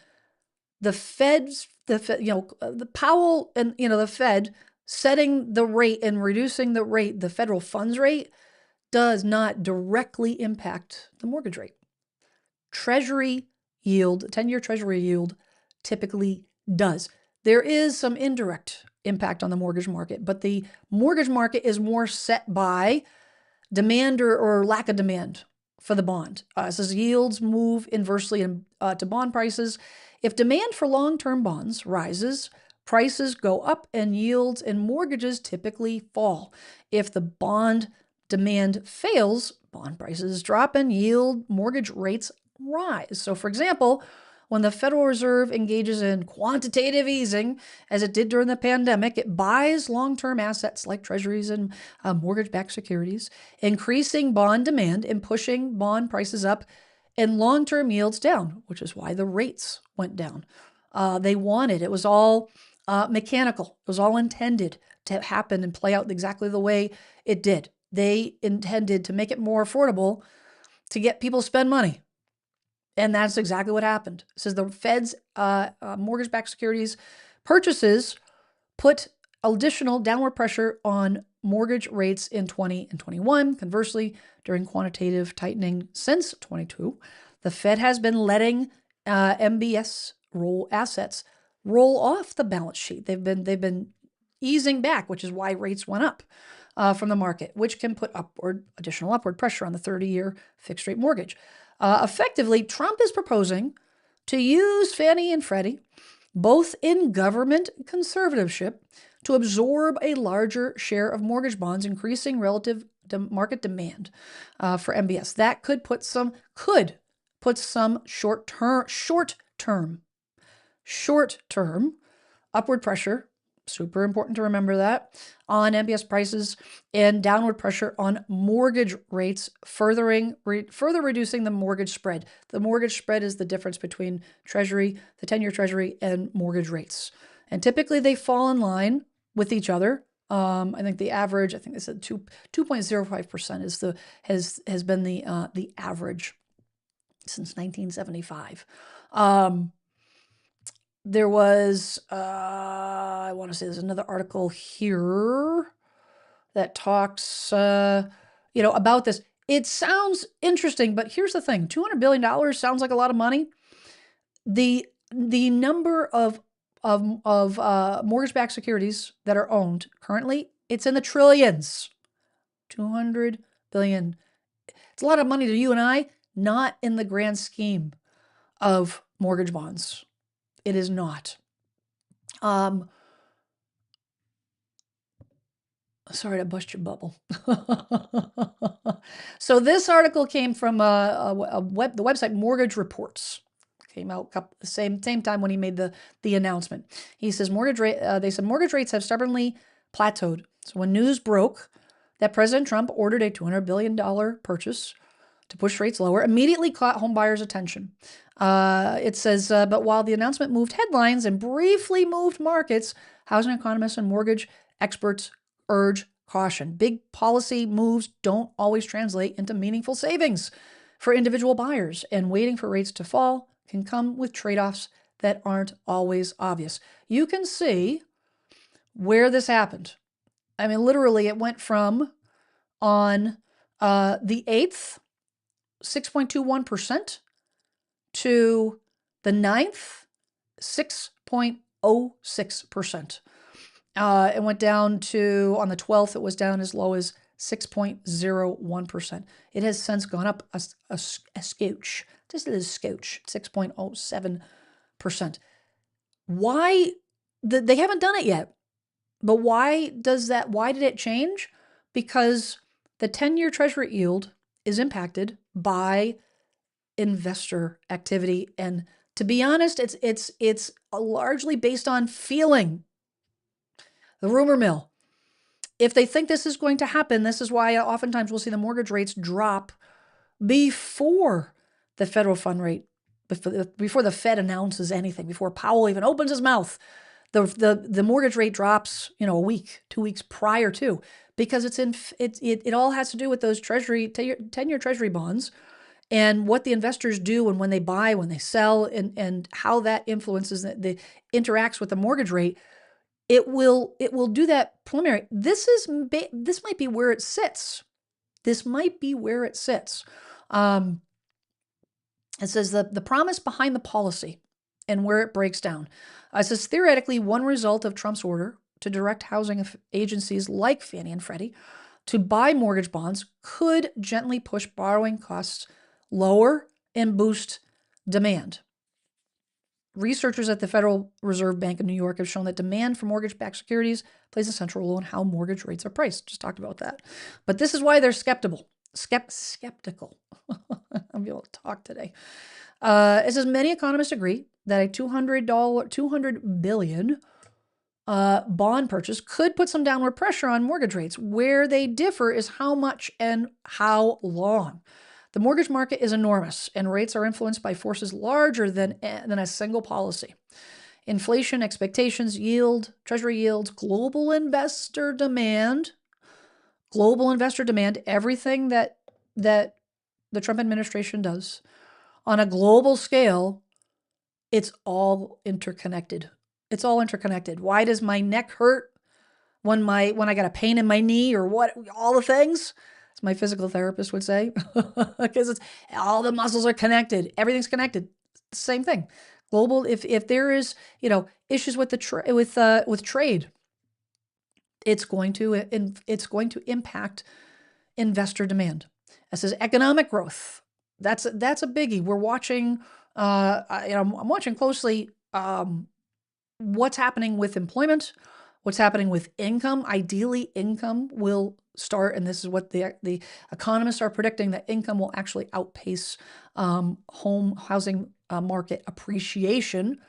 The Fed's the Powell and, the Fed setting the rate and reducing the rate, the federal funds rate, does not directly impact the mortgage rate. Treasury yield, 10-year Treasury yield, typically does. There is some indirect impact on the mortgage market, but the mortgage market is more set by demand or lack of demand for the bond. As yields move inversely to bond prices, if demand for long-term bonds rises, prices go up and yields and mortgages typically fall. If the bond demand fails, bond prices drop and mortgage rates rise. So, for example, when the Federal Reserve engages in quantitative easing, as it did during the pandemic, it buys long-term assets like treasuries and mortgage-backed securities, increasing bond demand and pushing bond prices up and long-term yields down, which is why the rates went down. They wanted, it was all mechanical. It was all intended to happen and play out exactly the way it did. They intended to make it more affordable to get people to spend money. And that's exactly what happened. It says the Fed's mortgage-backed securities purchases put additional downward pressure on mortgage rates in 20 and 21. Conversely, during quantitative tightening since 22, the Fed has been letting MBS assets roll off the balance sheet. They've been easing back, which is why rates went up from the market, which can put additional upward pressure on the 30-year fixed rate mortgage. Effectively, Trump is proposing to use Fannie and Freddie, both in government conservatorship, to absorb a larger share of mortgage bonds, increasing relative market demand for MBS. That could put some short-term upward pressure, super important to remember that, on MBS prices and downward pressure on mortgage rates, further reducing the mortgage spread. The mortgage spread is the difference between Treasury, the 10-year Treasury, and mortgage rates. And typically they fall in line with each other. I think the average, I think they said 2.05% has been the average since 1975. There was, I want to say there's another article here that talks, about this. It sounds interesting, but here's the thing. $200 billion sounds like a lot of money. The number of mortgage-backed securities that are owned currently, it's in the trillions. 200 billion. It's a lot of money to you and I, not in the grand scheme of mortgage bonds. It is not. Sorry to bust your bubble. So this article came from the website Mortgage Reports. Came out the same time when he made the announcement. He says they said mortgage rates have stubbornly plateaued. So when news broke that President Trump ordered a $200 billion purchase to push rates lower, immediately caught home buyers' attention. It says, but while the announcement moved headlines and briefly moved markets, housing economists and mortgage experts urge caution. Big policy moves don't always translate into meaningful savings for individual buyers, and waiting for rates to fall can come with trade-offs that aren't always obvious. You can see where this happened. I mean, literally, it went from on the 8th, 6.21%, to the 9th, 6.06%. It went down to, on the 12th, it was down as low as 6.01%. It has since gone up a scooch, just a little scooch, 6.07%. Why? They haven't done it yet. But why did it change? Because the 10-year Treasury yield is impacted by investor activity. And to be honest, it's largely based on feeling. The rumor mill. If they think this is going to happen, this is why oftentimes we'll see the mortgage rates drop before the federal fund rate, before the Fed announces anything, before Powell even opens his mouth. The mortgage rate drops, a week, 2 weeks prior to, because it all has to do with those 10-year Treasury bonds and what the investors do and when they buy, when they sell, and how that influences the interacts with the mortgage rate, it will do that preliminary. This might be where it sits. This might be where it sits. It says the promise behind the policy and where it breaks down. It says theoretically, one result of Trump's order to direct housing agencies like Fannie and Freddie to buy mortgage bonds could gently push borrowing costs lower and boost demand. Researchers at the Federal Reserve Bank of New York have shown that demand for mortgage-backed securities plays a central role in how mortgage rates are priced. Just talked about that. But this is why they're skeptical. I'm able to talk today. It says many economists agree that a $200 billion bond purchase could put some downward pressure on mortgage rates. Where they differ is how much and how long. The mortgage market is enormous, and rates are influenced by forces larger than a single policy. Inflation, expectations, yield, treasury yields, global investor demand, everything that the Trump administration does on a global scale, it's all interconnected. It's all interconnected. Why does my neck hurt when I got a pain in my knee or what? All the things, as my physical therapist would say, because it's all the muscles are connected. Everything's connected. Same thing. Global. If there is issues with with trade, it's going to impact investor demand. It says economic growth. That's a biggie. We're watching. I'm watching closely what's happening with employment, what's happening with income. Ideally, income will start, and this is what the economists are predicting, that income will actually outpace home housing market appreciation,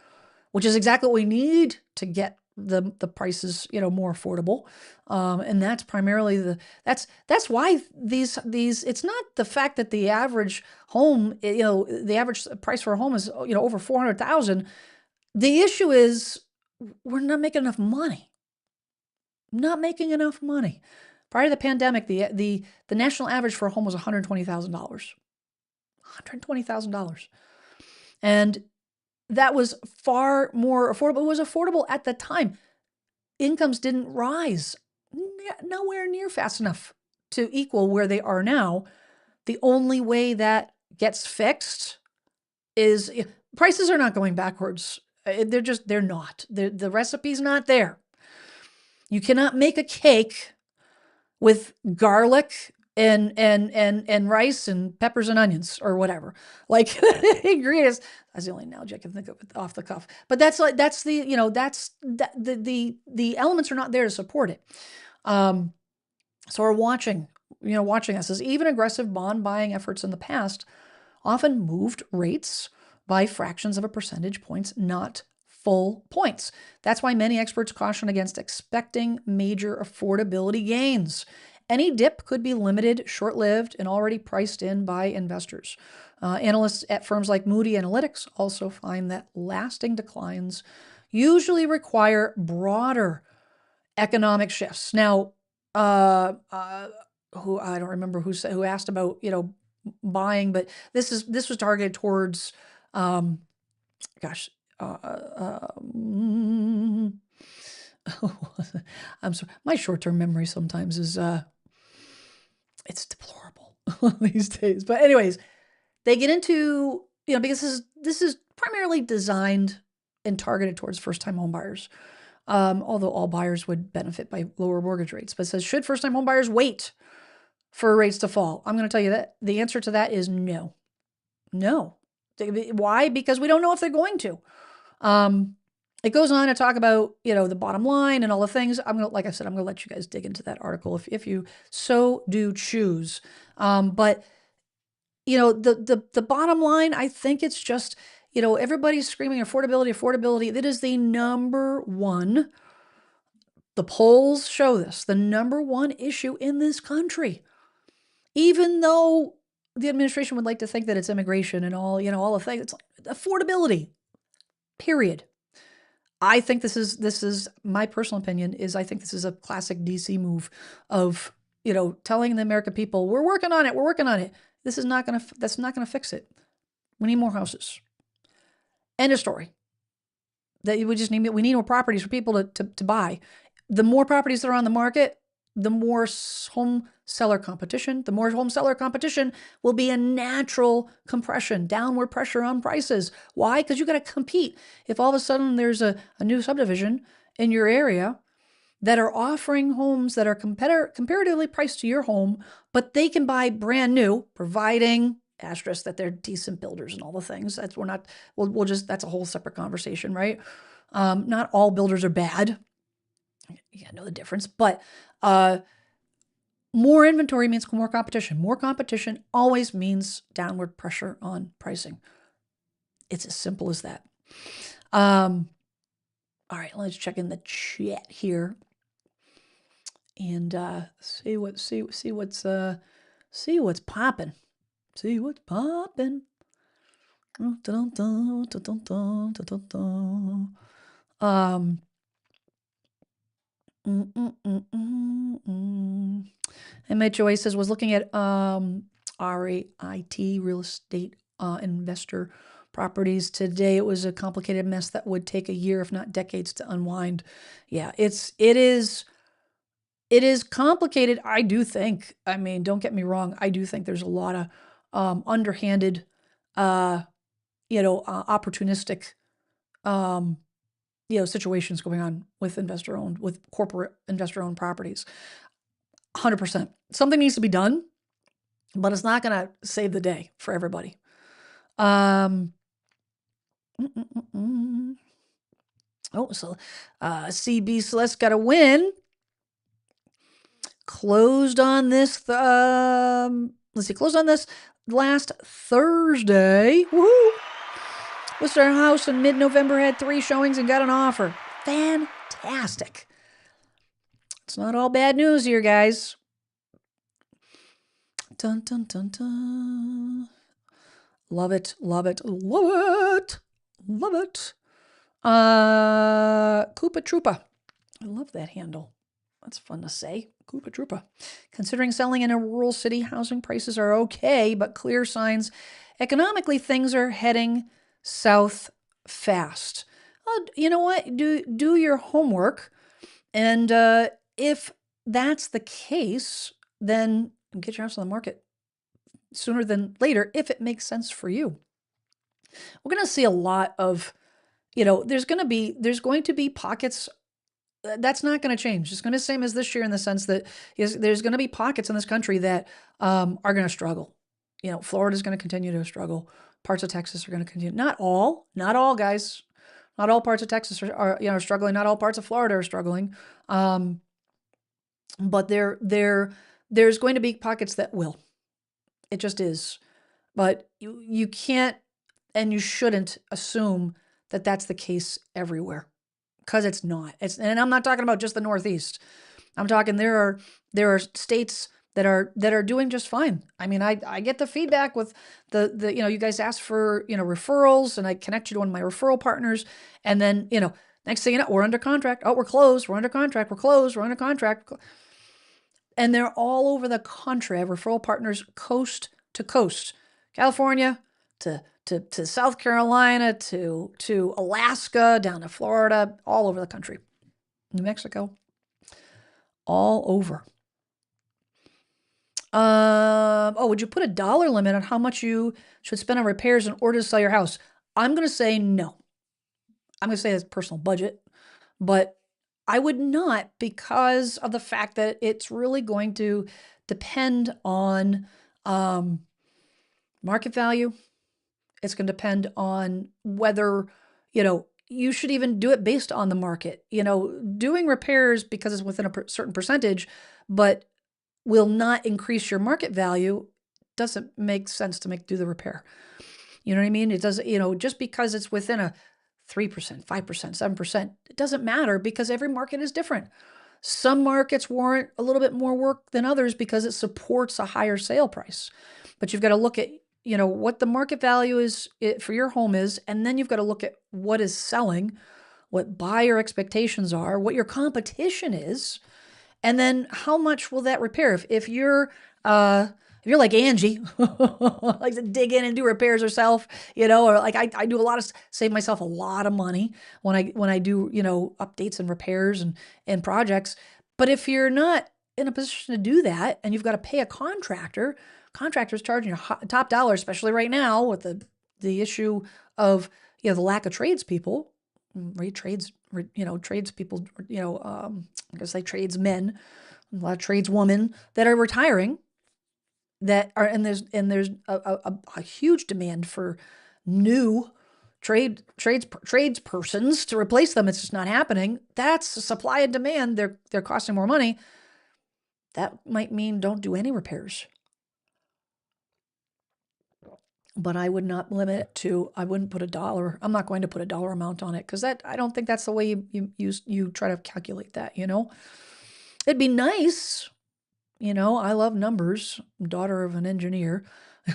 which is exactly what we need to get the prices more affordable, and that's primarily that's why these it's not the fact that the average home, the average price for a home is over $400,000. The issue is we're not making enough money. Prior to the pandemic, the national average for a home was $120,000. $120,000, and that was far more affordable. It was affordable at the time. Incomes didn't rise nowhere near fast enough to equal where they are now. The only way that gets fixed is prices are not going backwards. They're not. The recipe's not there. You cannot make a cake with garlic and rice and peppers and onions or whatever. Like ingredients. That's the only analogy I can think of off the cuff. But the elements are not there to support it. So we're watching this as even aggressive bond buying efforts in the past often moved rates by fractions of a percentage points, not full points. That's why many experts caution against expecting major affordability gains. Any dip could be limited, short-lived, and already priced in by investors. Analysts at firms like Moody Analytics also find that lasting declines usually require broader economic shifts. Now, who I don't remember who asked about buying, but this was targeted towards I'm sorry, my short-term memory sometimes is it's deplorable these days. But anyways, they get into because this is primarily designed and targeted towards first-time home buyers. Although all buyers would benefit by lower mortgage rates. But it says, should first-time home buyers wait for rates to fall? I'm going to tell you that the answer to that is no. No. Why? Because we don't know if they're going to. It goes on to talk about, the bottom line and all the things. Like I said, I'm going to let you guys dig into that article if you so do choose. But the bottom line, I think it's just, everybody's screaming affordability. That is the number one. The polls show this, the number one issue in this country. Even though the administration would like to think that it's immigration and all the things, it's affordability, period. I think this is my personal opinion is I think this is a classic DC move of, telling the American people, we're working on it. That's not going to fix it. We need more houses. End of story. We need more properties for people to buy. The more properties that are on the market, the more home seller competition. The more home seller competition will be a natural compression, downward pressure on prices. Why? Because you got to compete. If all of a sudden there's a new subdivision in your area that are offering homes that are comparatively priced to your home, but they can buy brand new, providing asterisk that they're decent builders and all the things. That's that's a whole separate conversation, right? Not all builders are bad. You gotta know the difference, but more inventory means more competition. More competition always means downward pressure on pricing. It's as simple as that. All right, let's check in the chat here and see what's popping. See what's popping. And my choices was looking at REIT, real estate investor properties today. It was a complicated mess that would take a year, if not decades, to unwind. Yeah, it is complicated. I do think. I mean, don't get me wrong. I do think there's a lot of underhanded, opportunistic, situations going on with corporate investor-owned properties. 100%. Something needs to be done, but it's not going to save the day for everybody. CB Celeste got a win. Closed on this. Closed on this last Thursday. Woohoo! Listed our house in mid-November, had 3 showings and got an offer. Fantastic. It's not all bad news here, guys. Dun, dun, dun, dun. Love it, love it, love it, love it. Koopa Troopa. I love that handle. That's fun to say. Koopa Troopa. Considering selling in a rural city, housing prices are okay, but clear signs economically things are heading south fast. You know what? Do your homework. And if that's the case, then get your house on the market sooner than later if it makes sense for you. We're going to see a lot of, there's going to be pockets. That's not going to change. It's going to be the same as this year in the sense that there's going to be pockets in this country that are going to struggle. Florida's going to continue to struggle. Parts of Texas are going to continue. Not all, guys. Not all parts of Texas are struggling. Not all parts of Florida are struggling. But there's going to be pockets that will. It just is. But you can't and you shouldn't assume that that's the case everywhere, because it's not. And I'm not talking about just the Northeast. I'm talking there are states that are doing just fine. I mean, I get the feedback with the you guys ask for referrals, and I connect you to one of my referral partners, and then next thing you know, we're under contract. Oh, we're closed. We're under contract. We're closed. We're under contract. And they're all over the country. I have referral partners coast to coast, California to South Carolina to Alaska, down to Florida, all over the country, New Mexico, all over. Would you put a dollar limit on how much you should spend on repairs in order to sell your house? I'm going to say no. I'm going to say it's personal budget, but I would not, because of the fact that it's really going to depend on market value. It's going to depend on whether, you should even do it based on the market. Doing repairs because it's within a certain percentage, but will not increase your market value, doesn't make sense to do the repair. You know what I mean? It doesn't, just because it's within a 3%, 5%, 7%, it doesn't matter, because every market is different. Some markets warrant a little bit more work than others because it supports a higher sale price. But you've got to look at, what the market value is for your home is, and then you've got to look at what is selling, what buyer expectations are, what your competition is, and then how much will that repair? If you're, If you're like Angie, likes to dig in and do repairs herself, or like I do a lot of save myself a lot of money when I do, updates and repairs and projects. But if you're not in a position to do that and you've got to pay a contractor, contractors charging you top dollar, especially right now with the issue of, the lack of tradespeople, tradespeople, I guess like tradesmen, a lot of tradeswomen that are retiring there's a huge demand for new tradespersons to replace them. It's just not happening. That's supply and demand. They're costing more money. That might mean don't do any repairs. But I would not limit it to, I wouldn't put I'm not going to put a dollar amount on it because I don't think that's the way you try to calculate that, It'd be nice, I love numbers, I'm daughter of an engineer.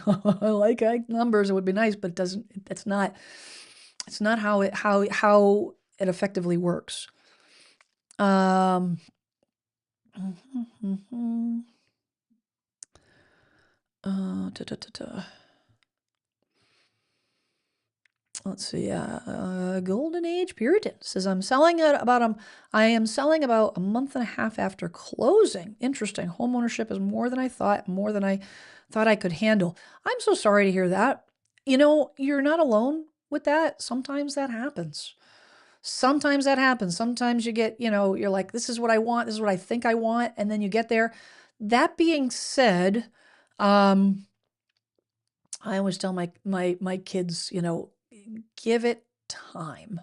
I like numbers, it would be nice, but it's not how it effectively works. Let's see. Golden Age Puritan says I am selling about a month and a half after closing. Interesting. Homeownership is more than I thought I could handle. I'm so sorry to hear that. You're not alone with that. Sometimes that happens. Sometimes you get, you're like, this is what I want. This is what I think I want. And then you get there. That being said, I always tell my kids, give it time.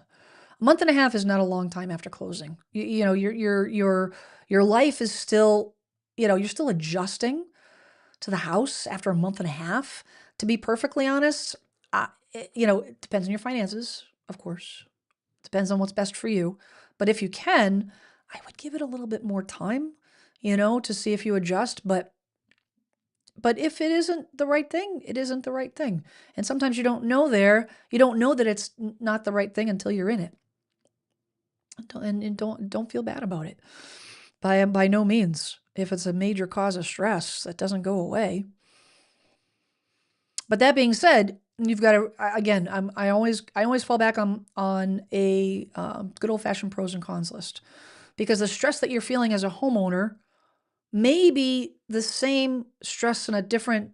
A month and a half is not a long time after closing. Your life is still, you're still adjusting to the house after a month and a half. To be perfectly honest, it depends on your finances, of course. It depends on what's best for you. But if you can, I would give it a little bit more time, to see if you adjust. But if it isn't the right thing, it isn't the right thing. And sometimes you don't know that it's not the right thing until you're in it. And don't feel bad about it. By no means. If it's a major cause of stress, that doesn't go away. But that being said, you've got to, again, I always fall back on a good old-fashioned pros and cons list. Because the stress that you're feeling as a homeowner may be the same stress in a different,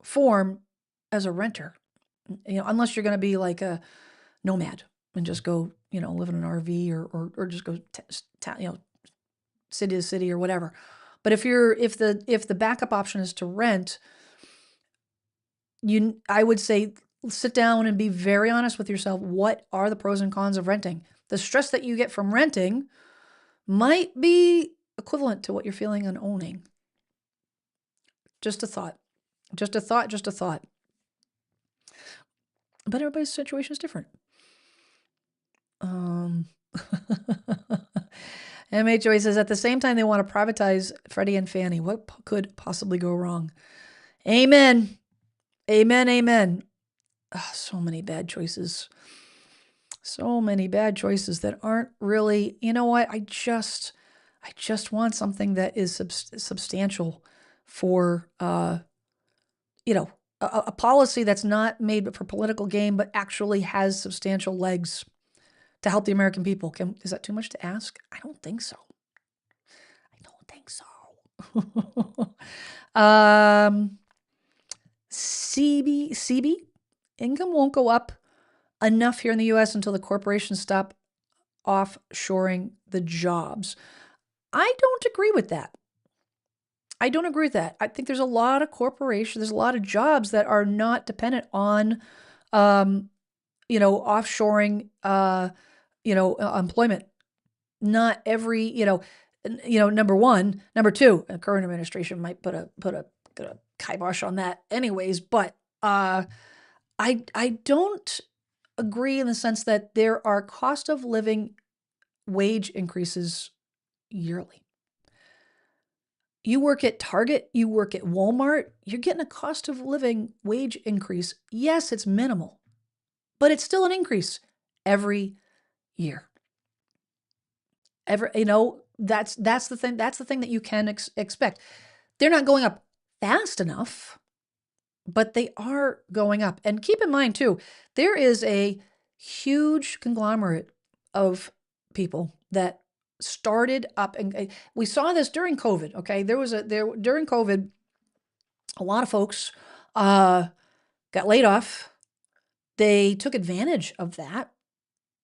form as a renter. Unless you're going to be like a nomad and just go, live in an RV or just go, city to city or whatever. But if the backup option is to rent, I would say sit down and be very honest with yourself. What are the pros and cons of renting? The stress that you get from renting might be equivalent to what you're feeling on owning. Just a thought. But everybody's situation is different. MHOA says, at the same time, they want to privatize Freddie and Fannie. What could possibly go wrong? Amen. So many bad choices. That aren't really, you know what? I just want something that is substantial for, a policy that's not made for political gain, but actually has substantial legs to help the American people. Is that too much to ask? I don't think so. CB, income won't go up enough here in the U.S. until the corporations stop offshoring the jobs. I don't agree with that. I think there's a lot of corporations, there's a lot of jobs that are not dependent on, offshoring, employment. Not every, number one. Number two, the current administration might put a kibosh on that anyways, but I don't agree in the sense that there are cost of living wage increases yearly. You work at Target, you work at Walmart, you're getting a cost of living wage increase. Yes, it's minimal, but it's still an increase every year. That's the thing. That's the thing that you can expect. They're not going up fast enough, but they are going up. And keep in mind too, there is a huge conglomerate of people that started up, and we saw this during COVID. Okay, during COVID, a lot of folks got laid off. They took advantage of that.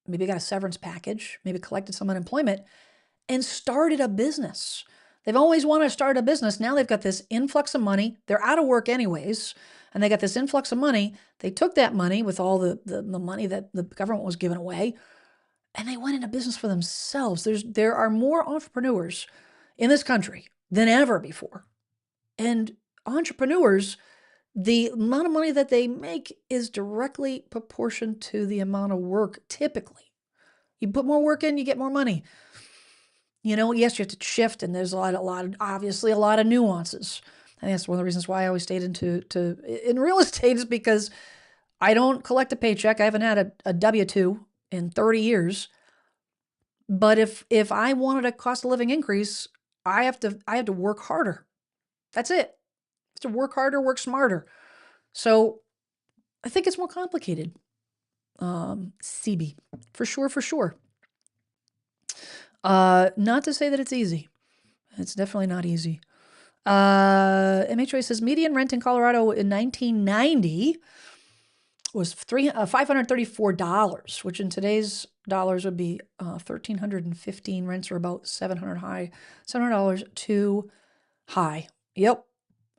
Maybe got a severance package, maybe collected some unemployment, and started a business. They've always wanted to start a business. Now they've got this influx of money. They're out of work anyways, and they got this influx of money. They took that money with all the money that the government was giving away, and they went into business for themselves. There are more entrepreneurs in this country than ever before. And entrepreneurs, the amount of money that they make is directly proportioned to the amount of work, typically. You put more work in, you get more money. Yes, you have to shift, and there's obviously a lot of nuances. I think that's one of the reasons why I always stayed in real estate, is because I don't collect a paycheck. I haven't had a W-2 in 30 years. But if I wanted a cost of living increase, I have to work harder. That's it. I have to work harder, work smarter. So I think it's more complicated. CB, for sure. Not to say that it's easy. It's definitely not easy. MHA says median rent in Colorado in 1990 was $534, which in today's dollars would be $1,315. Rents are about $700 too high. Yep,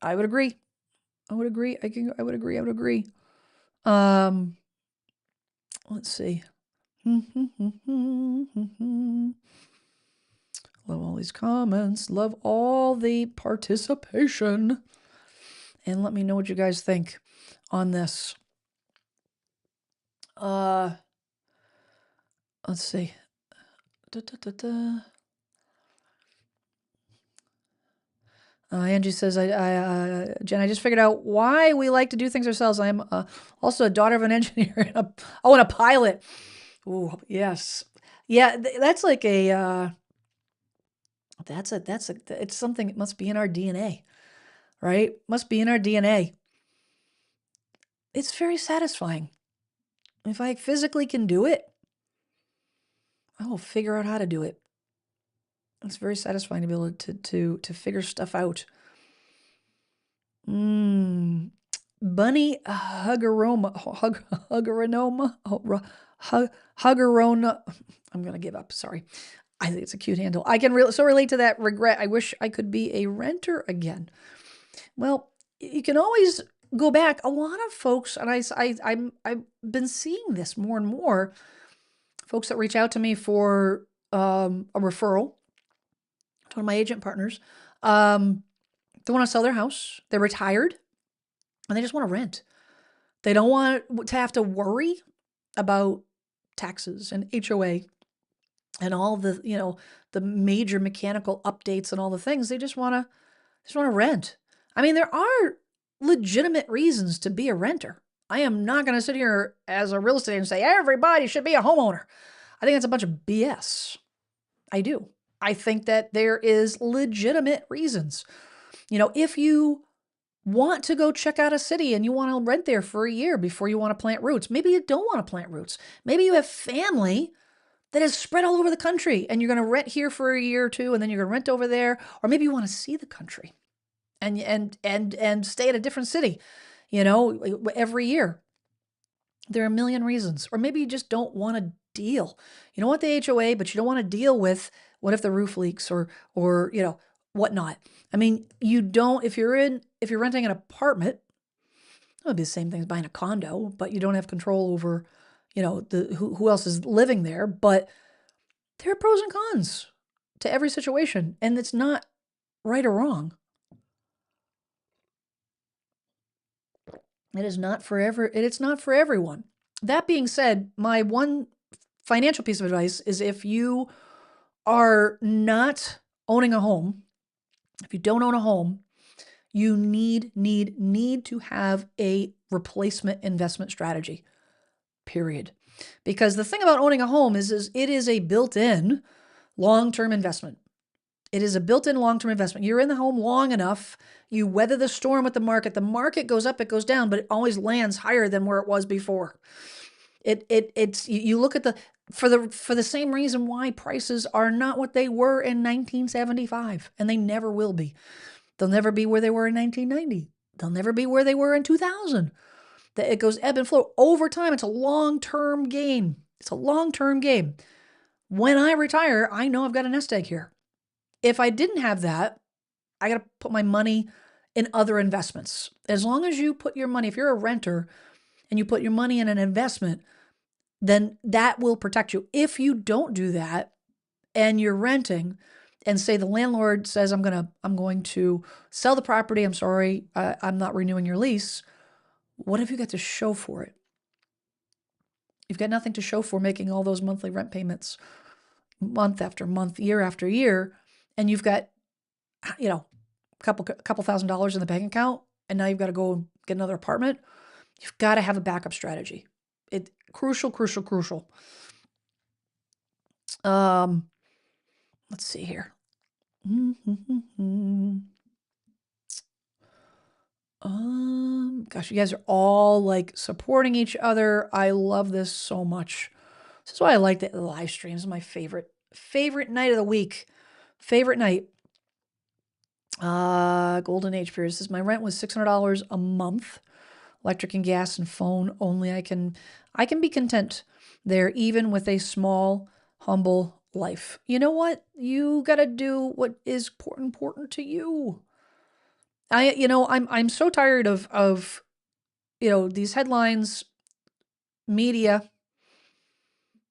I would agree. I would agree. Let's see. Love all these comments. Love all the participation. And let me know what you guys think on this. Let's see. Angie says, Jen, I just figured out why we like to do things ourselves. I am also a daughter of an engineer and a pilot. Oh, yes. Yeah, that's like it's something that must be in our DNA, right? Must be in our DNA. It's very satisfying. If I physically can do it, I will figure out how to do it. It's very satisfying to be able to figure stuff out. Bunny Huggerona. I'm going to give up. Sorry. I think it's a cute handle. I can so relate to that regret. I wish I could be a renter again. Well, you can always go back. A lot of folks, and I've been seeing this more and more, folks that reach out to me for a referral to one of my agent partners. They want to sell their house. They're retired, and they just want to rent. They don't want to have to worry about taxes and HOA and all the the major mechanical updates and all the things. They just want to rent. I mean, there are legitimate reasons to be a renter. I am not going to sit here as a real estate agent and say everybody should be a homeowner. I think that's a bunch of BS. I do. I think that there is legitimate reasons. If you want to go check out a city and you want to rent there for a year before you want to plant roots, maybe you don't want to plant roots. Maybe you have family that is spread all over the country and you're going to rent here for a year or two and then you're going to rent over there. Or maybe you want to see the country and stay at a different city, every year. There are a million reasons. Or maybe you just don't want to deal. You don't want the HOA, but you don't want to deal with what if the roof leaks or whatnot. I mean, you don't, if you're renting an apartment, it would be the same thing as buying a condo, but you don't have control over, who else is living there. But there are pros and cons to every situation, and it's not right or wrong. It's not for everyone. That being said, my one financial piece of advice is if you are not owning a home, if you don't own a home, you need to have a replacement investment strategy, period. Because the thing about owning a home is it is a built-in long-term investment. It is a built-in long-term investment. You're in the home long enough, you weather the storm with the market. The market goes up, it goes down, but it always lands higher than where it was before. It's you look at for the same reason why prices are not what they were in 1975, and they never will be. They'll never be where they were in 1990. They'll never be where they were in 2000. That it goes ebb and flow over time. It's a long-term game. It's a long-term game. When I retire, I know I've got a nest egg here. If I didn't have that, I got to put my money in other investments. As long as you put your money, if you're a renter and you put your money in an investment, then that will protect you. If you don't do that and you're renting, and say the landlord says, I'm going to sell the property. I'm sorry, I'm not renewing your lease. What have you got to show for it? You've got nothing to show for making all those monthly rent payments month after month, year after year. And you've got, a couple $1,000 in the bank account. And now you've got to go get another apartment. You've got to have a backup strategy. It crucial. Let's see here. Gosh, you guys are all like supporting each other. I love this so much. This is why I like the live streams. My favorite night of the week. Favorite night. Golden age period. This is my rent was $600 a month. Electric and gas and phone only. I can be content there, even with a small, humble life. You know what? You got to do what is important to you. I'm so tired of these headlines, media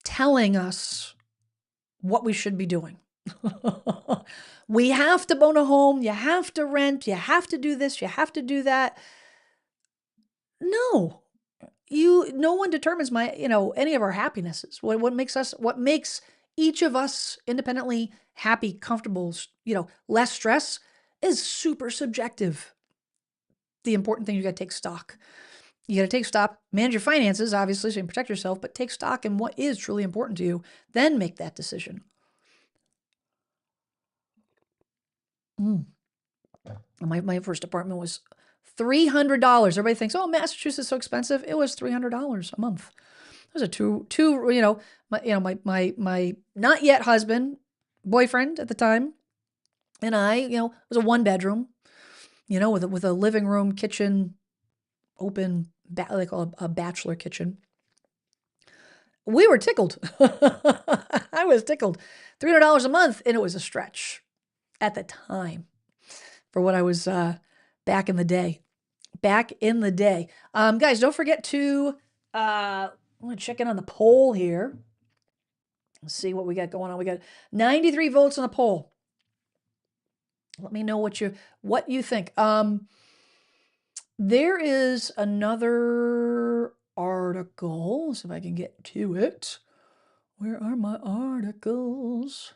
telling us what we should be doing. We have to own a home, you have to rent, you have to do this, you have to do that. No. No one determines any of our happinesses. What makes each of us independently happy, comfortable, less stress is super subjective. The important thing, you got to take stock. You got to take stock, manage your finances, obviously, so you can protect yourself, but take stock in what is truly important to you, then make that decision. My first apartment was $300. Everybody thinks, oh, Massachusetts is so expensive. It was $300 a month. It was a my not yet husband, boyfriend at the time, and I, it was a 1-bedroom, with a living room, kitchen, open, they call a bachelor kitchen. We were tickled. I was tickled. $300 a month, and it was a stretch at the time for what I was back in the day. Guys, don't forget to I'm going to check in on the poll here. Let's see what we got going on. We got 93 votes on the poll. Let me know what you think. There is another article. Let's see if I can get to it. Where are my articles?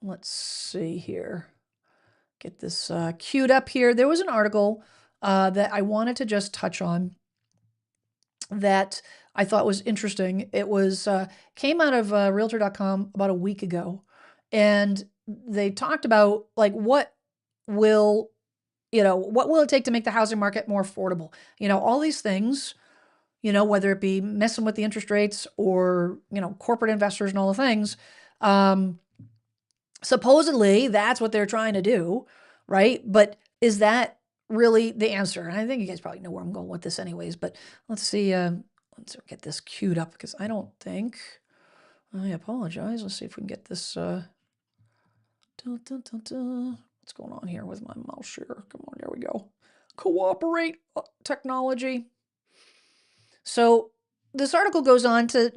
Let's see here. Get this queued up here. There was an article that I wanted to just touch on that I thought was interesting. It was came out of Realtor.com about a week ago, and they talked about what will it take to make the housing market more affordable? All these things. Whether it be messing with the interest rates or corporate investors and all the things. Supposedly, that's what they're trying to do, right? But is that really the answer? And I think you guys probably know where I'm going with this anyways, but let's see. Let's get this queued up because I don't think, I apologize. Let's see if we can get this. What's going on here with my mouse share? Come on, there we go. Cooperate, technology. So this article goes on to,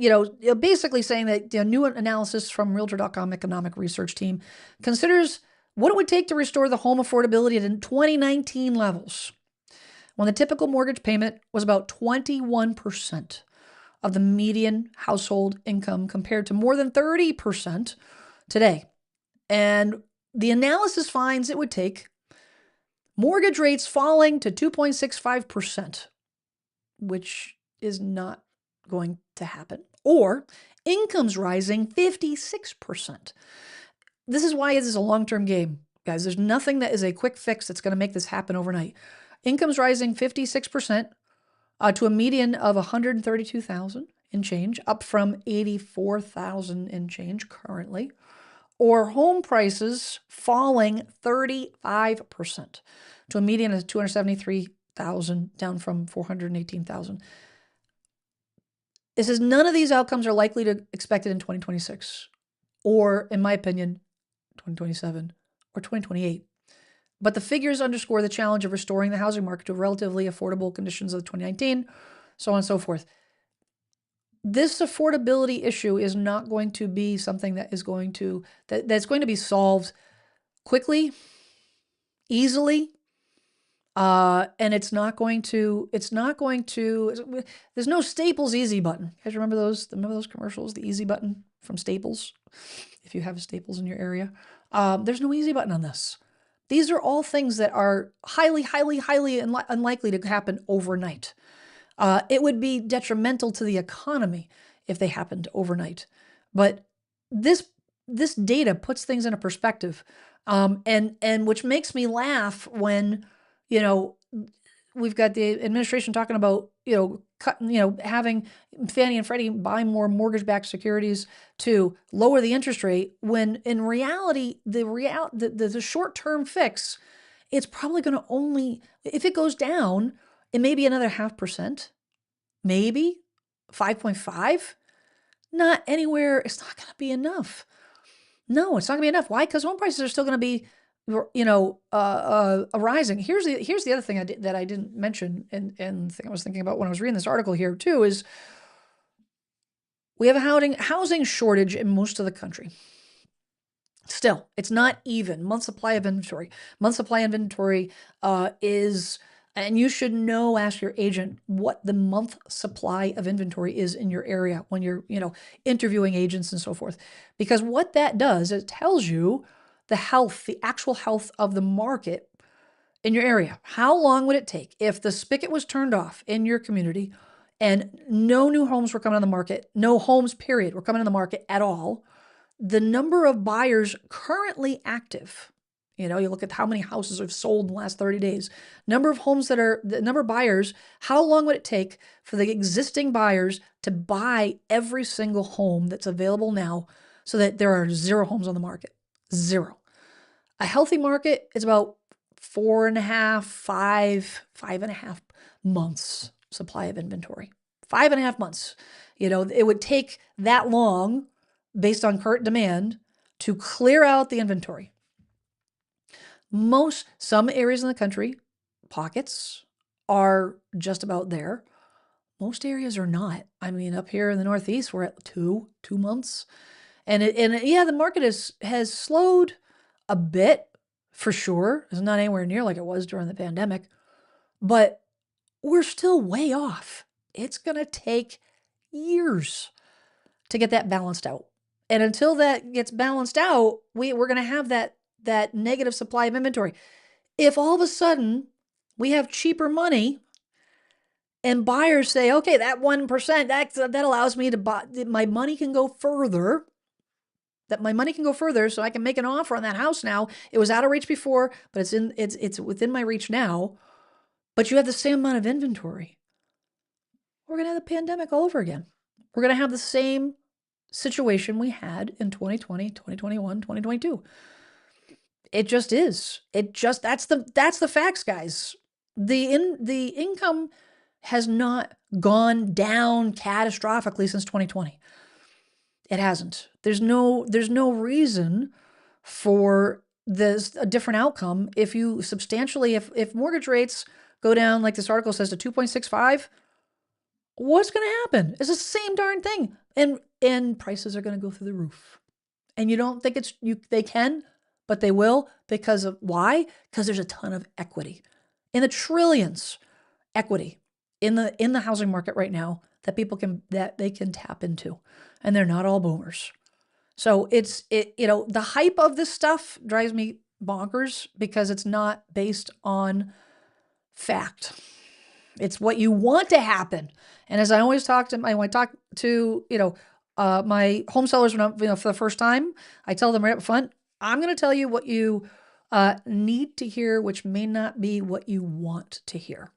basically saying that new analysis from Realtor.com economic research team considers what it would take to restore the home affordability to 2019 levels, when the typical mortgage payment was about 21% of the median household income compared to more than 30% today. And the analysis finds it would take mortgage rates falling to 2.65%, which is not going to happen, or incomes rising 56%. This is why this is a long-term game, guys. There's nothing that is a quick fix that's going to make this happen overnight. Incomes rising 56% to a median of 132,000 and change, up from 84,000 and change currently, or home prices falling 35% to a median of 273,000, down from 418,000. It says none of these outcomes are likely to expected in 2026, or in my opinion, 2027 or 2028. But the figures underscore the challenge of restoring the housing market to relatively affordable conditions of 2019, so on and so forth. This affordability issue is not going to be something that is going to that's going to be solved quickly, easily, and it's not going to. There's no Staples easy button. You guys remember those? Remember those commercials? The easy button from Staples. If you have Staples in your area, there's no easy button on this. These are all things that are highly, highly, highly unlikely to happen overnight. It would be detrimental to the economy if they happened overnight. But this data puts things in a perspective, and which makes me laugh when, we've got the administration talking about, cutting, having Fannie and Freddie buy more mortgage-backed securities to lower the interest rate, when in reality, the short-term fix, it's probably going to only, if it goes down, it may be another 0.5%, maybe 5.5. Not anywhere. It's not going to be enough. No, it's not going to be enough. Why? Because home prices are still going to be, rising. Here's the other thing that I didn't mention, and thing I was thinking about when I was reading this article here too, is we have a housing shortage in most of the country. Still, it's not even. Month supply of inventory. Month supply inventory is, and you should ask your agent what the month supply of inventory is in your area when you're, interviewing agents and so forth. Because what that does, it tells you the actual health of the market in your area. How long would it take if the spigot was turned off in your community and no new homes were coming on the market, no homes, period, were coming on the market at all? The number of buyers currently active, you look at how many houses have sold in the last 30 days, number of buyers, how long would it take for the existing buyers to buy every single home that's available now so that there are 0 homes on the market? 0. A healthy market is about 4.5, 5.5 months supply of inventory. 5.5 months. It would take that long based on current demand to clear out the inventory. Some areas in the country, pockets, are just about there. Most areas are not. I mean, up here in the Northeast, we're at 2 months. And the market has slowed a bit, for sure. It's not anywhere near like it was during the pandemic, but we're still way off. It's going to take years to get that balanced out. And until that gets balanced out, we're going to have that negative supply of inventory. If all of a sudden we have cheaper money and buyers say, okay, that 1%, that allows me to buy, my money can go further, so I can make an offer on that house now. It was out of reach before, but it's within my reach now. But you have the same amount of inventory. We're going to have the pandemic all over again. We're going to have the same situation we had in 2020, 2021, 2022. It just is. That's the facts, guys. The income has not gone down catastrophically since 2020. It hasn't. There's no reason for a different outcome if if mortgage rates go down, like this article says, to 2.65, what's going to happen? It's the same darn thing. And prices are going to go through the roof. And you don't think they can, but they will, because of why? Because there's a ton of equity in the trillions, equity in the housing market right now that they can tap into, and they're not all boomers. So the hype of this stuff drives me bonkers because it's not based on fact. It's what you want to happen. And as I always talk to when I talk to, my home sellers for the first time, I tell them right up front, I'm going to tell you what you need to hear, which may not be what you want to hear.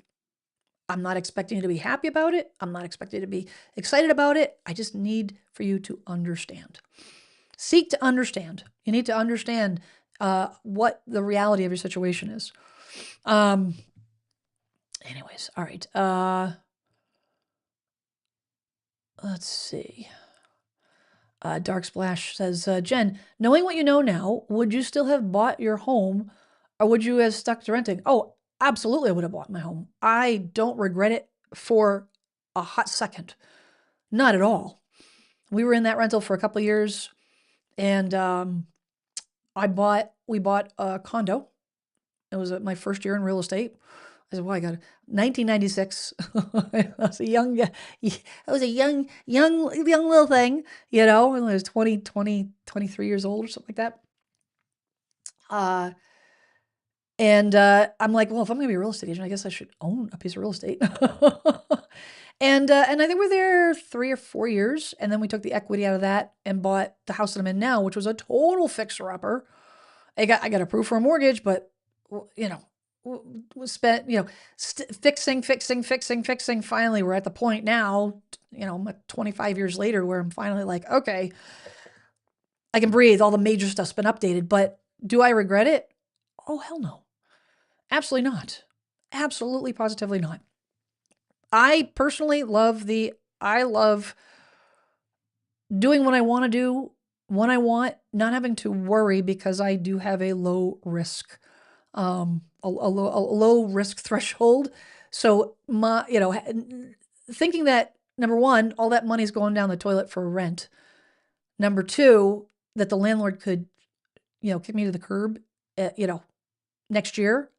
I'm not expecting you to be happy about it. I'm not expecting you to be excited about it. I just need for you to understand. Seek to understand. You need to understand what the reality of your situation is. Anyways, all right. Let's see. Dark Splash says, Jen, knowing what you know now, would you still have bought your home or would you have stuck to renting? Oh, absolutely, I would have bought my home. I don't regret it for a hot second. Not at all. We were in that rental for a couple of years and we bought a condo. It was my first year in real estate. I said, well, I got it. 1996. I was a young little thing, I was 23 years old or something like that. And I'm like, well, if I'm going to be a real estate agent, I guess I should own a piece of real estate. And I think we're there 3 or 4 years. And then we took the equity out of that and bought the house that I'm in now, which was a total fixer-upper. I got approved for a mortgage, but, we spent, fixing. Finally, we're at the point now, 25 years later where I'm finally like, okay, I can breathe. All the major stuff's been updated, but do I regret it? Oh, hell no. Absolutely not. Absolutely, positively not. I personally love doing what I want to do when I want, not having to worry because I do have a low risk, a low risk threshold. So thinking that number one, all that money's going down the toilet for rent. Number two, that the landlord could, kick me to the curb, next year.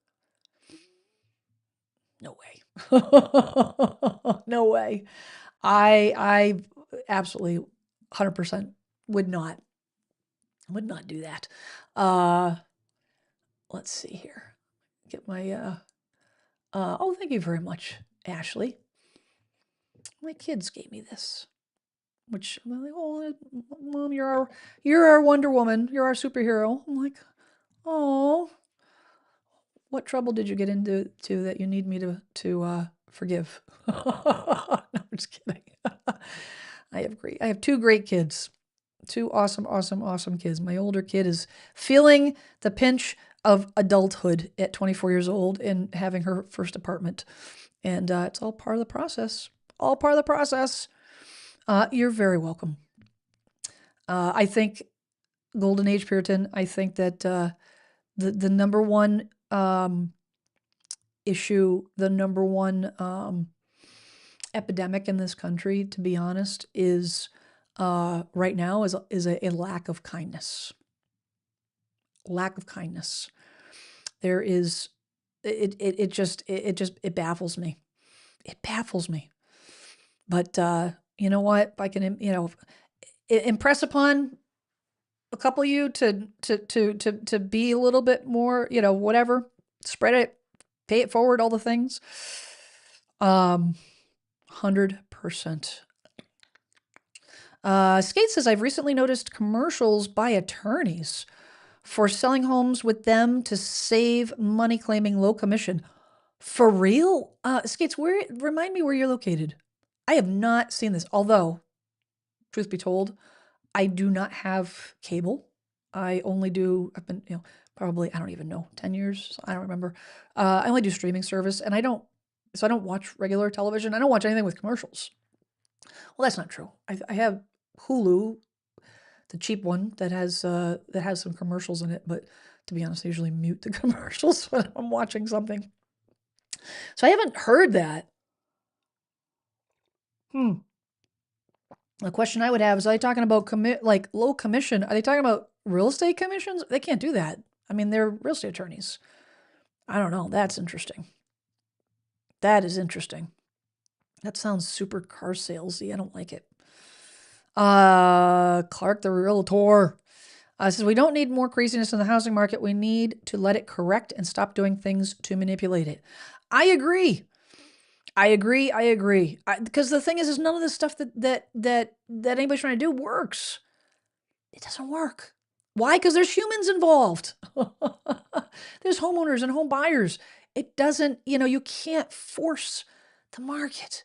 No way. No way. I absolutely 100% would not do that. Let's see here. Get my, oh, thank you very much, Ashley. My kids gave me this, which I'm like, oh, Mom, you're our Wonder Woman. You're our superhero. I'm like, oh, what trouble did you get into that you need me to forgive? No, I'm just kidding. I have 2 great kids. 2 awesome kids. My older kid is feeling the pinch of adulthood at 24 years old and having her first apartment. And it's all part of the process. All part of the process. You're very welcome. I think Golden Age Puritan, I think that the number one issue, the number one epidemic in this country, to be honest, is right now is a lack of kindness. Lack of kindness. There is, it just baffles me. It baffles me. But you know what? If I can, impress upon a couple of you to be a little bit more, whatever, spread it, pay it forward, all the things. 100%. Skate says, I've recently noticed commercials by attorneys for selling homes with them to save money claiming low commission. For real? Skates, remind me where you're located. I have not seen this, although, truth be told, I do not have cable. I've been, probably, I don't even know, 10 years? I don't remember. I only do streaming service, and I don't watch regular television. I don't watch anything with commercials. Well, that's not true. I have Hulu, the cheap one that has some commercials in it, but to be honest, I usually mute the commercials when I'm watching something. So I haven't heard that. The question I would have is, are they talking about low commission? Are they talking about real estate commissions? They can't do that. I mean, they're real estate attorneys. I don't know. That's interesting. That is interesting. That sounds super car salesy. I don't like it. Clark the Realtor says, we don't need more craziness in the housing market. We need to let it correct and stop doing things to manipulate it. I agree. I agree. I agree. Because the thing is none of the stuff that anybody's trying to do works. It doesn't work. Why? Because there's humans involved. There's homeowners and home buyers. It doesn't, you can't force the market.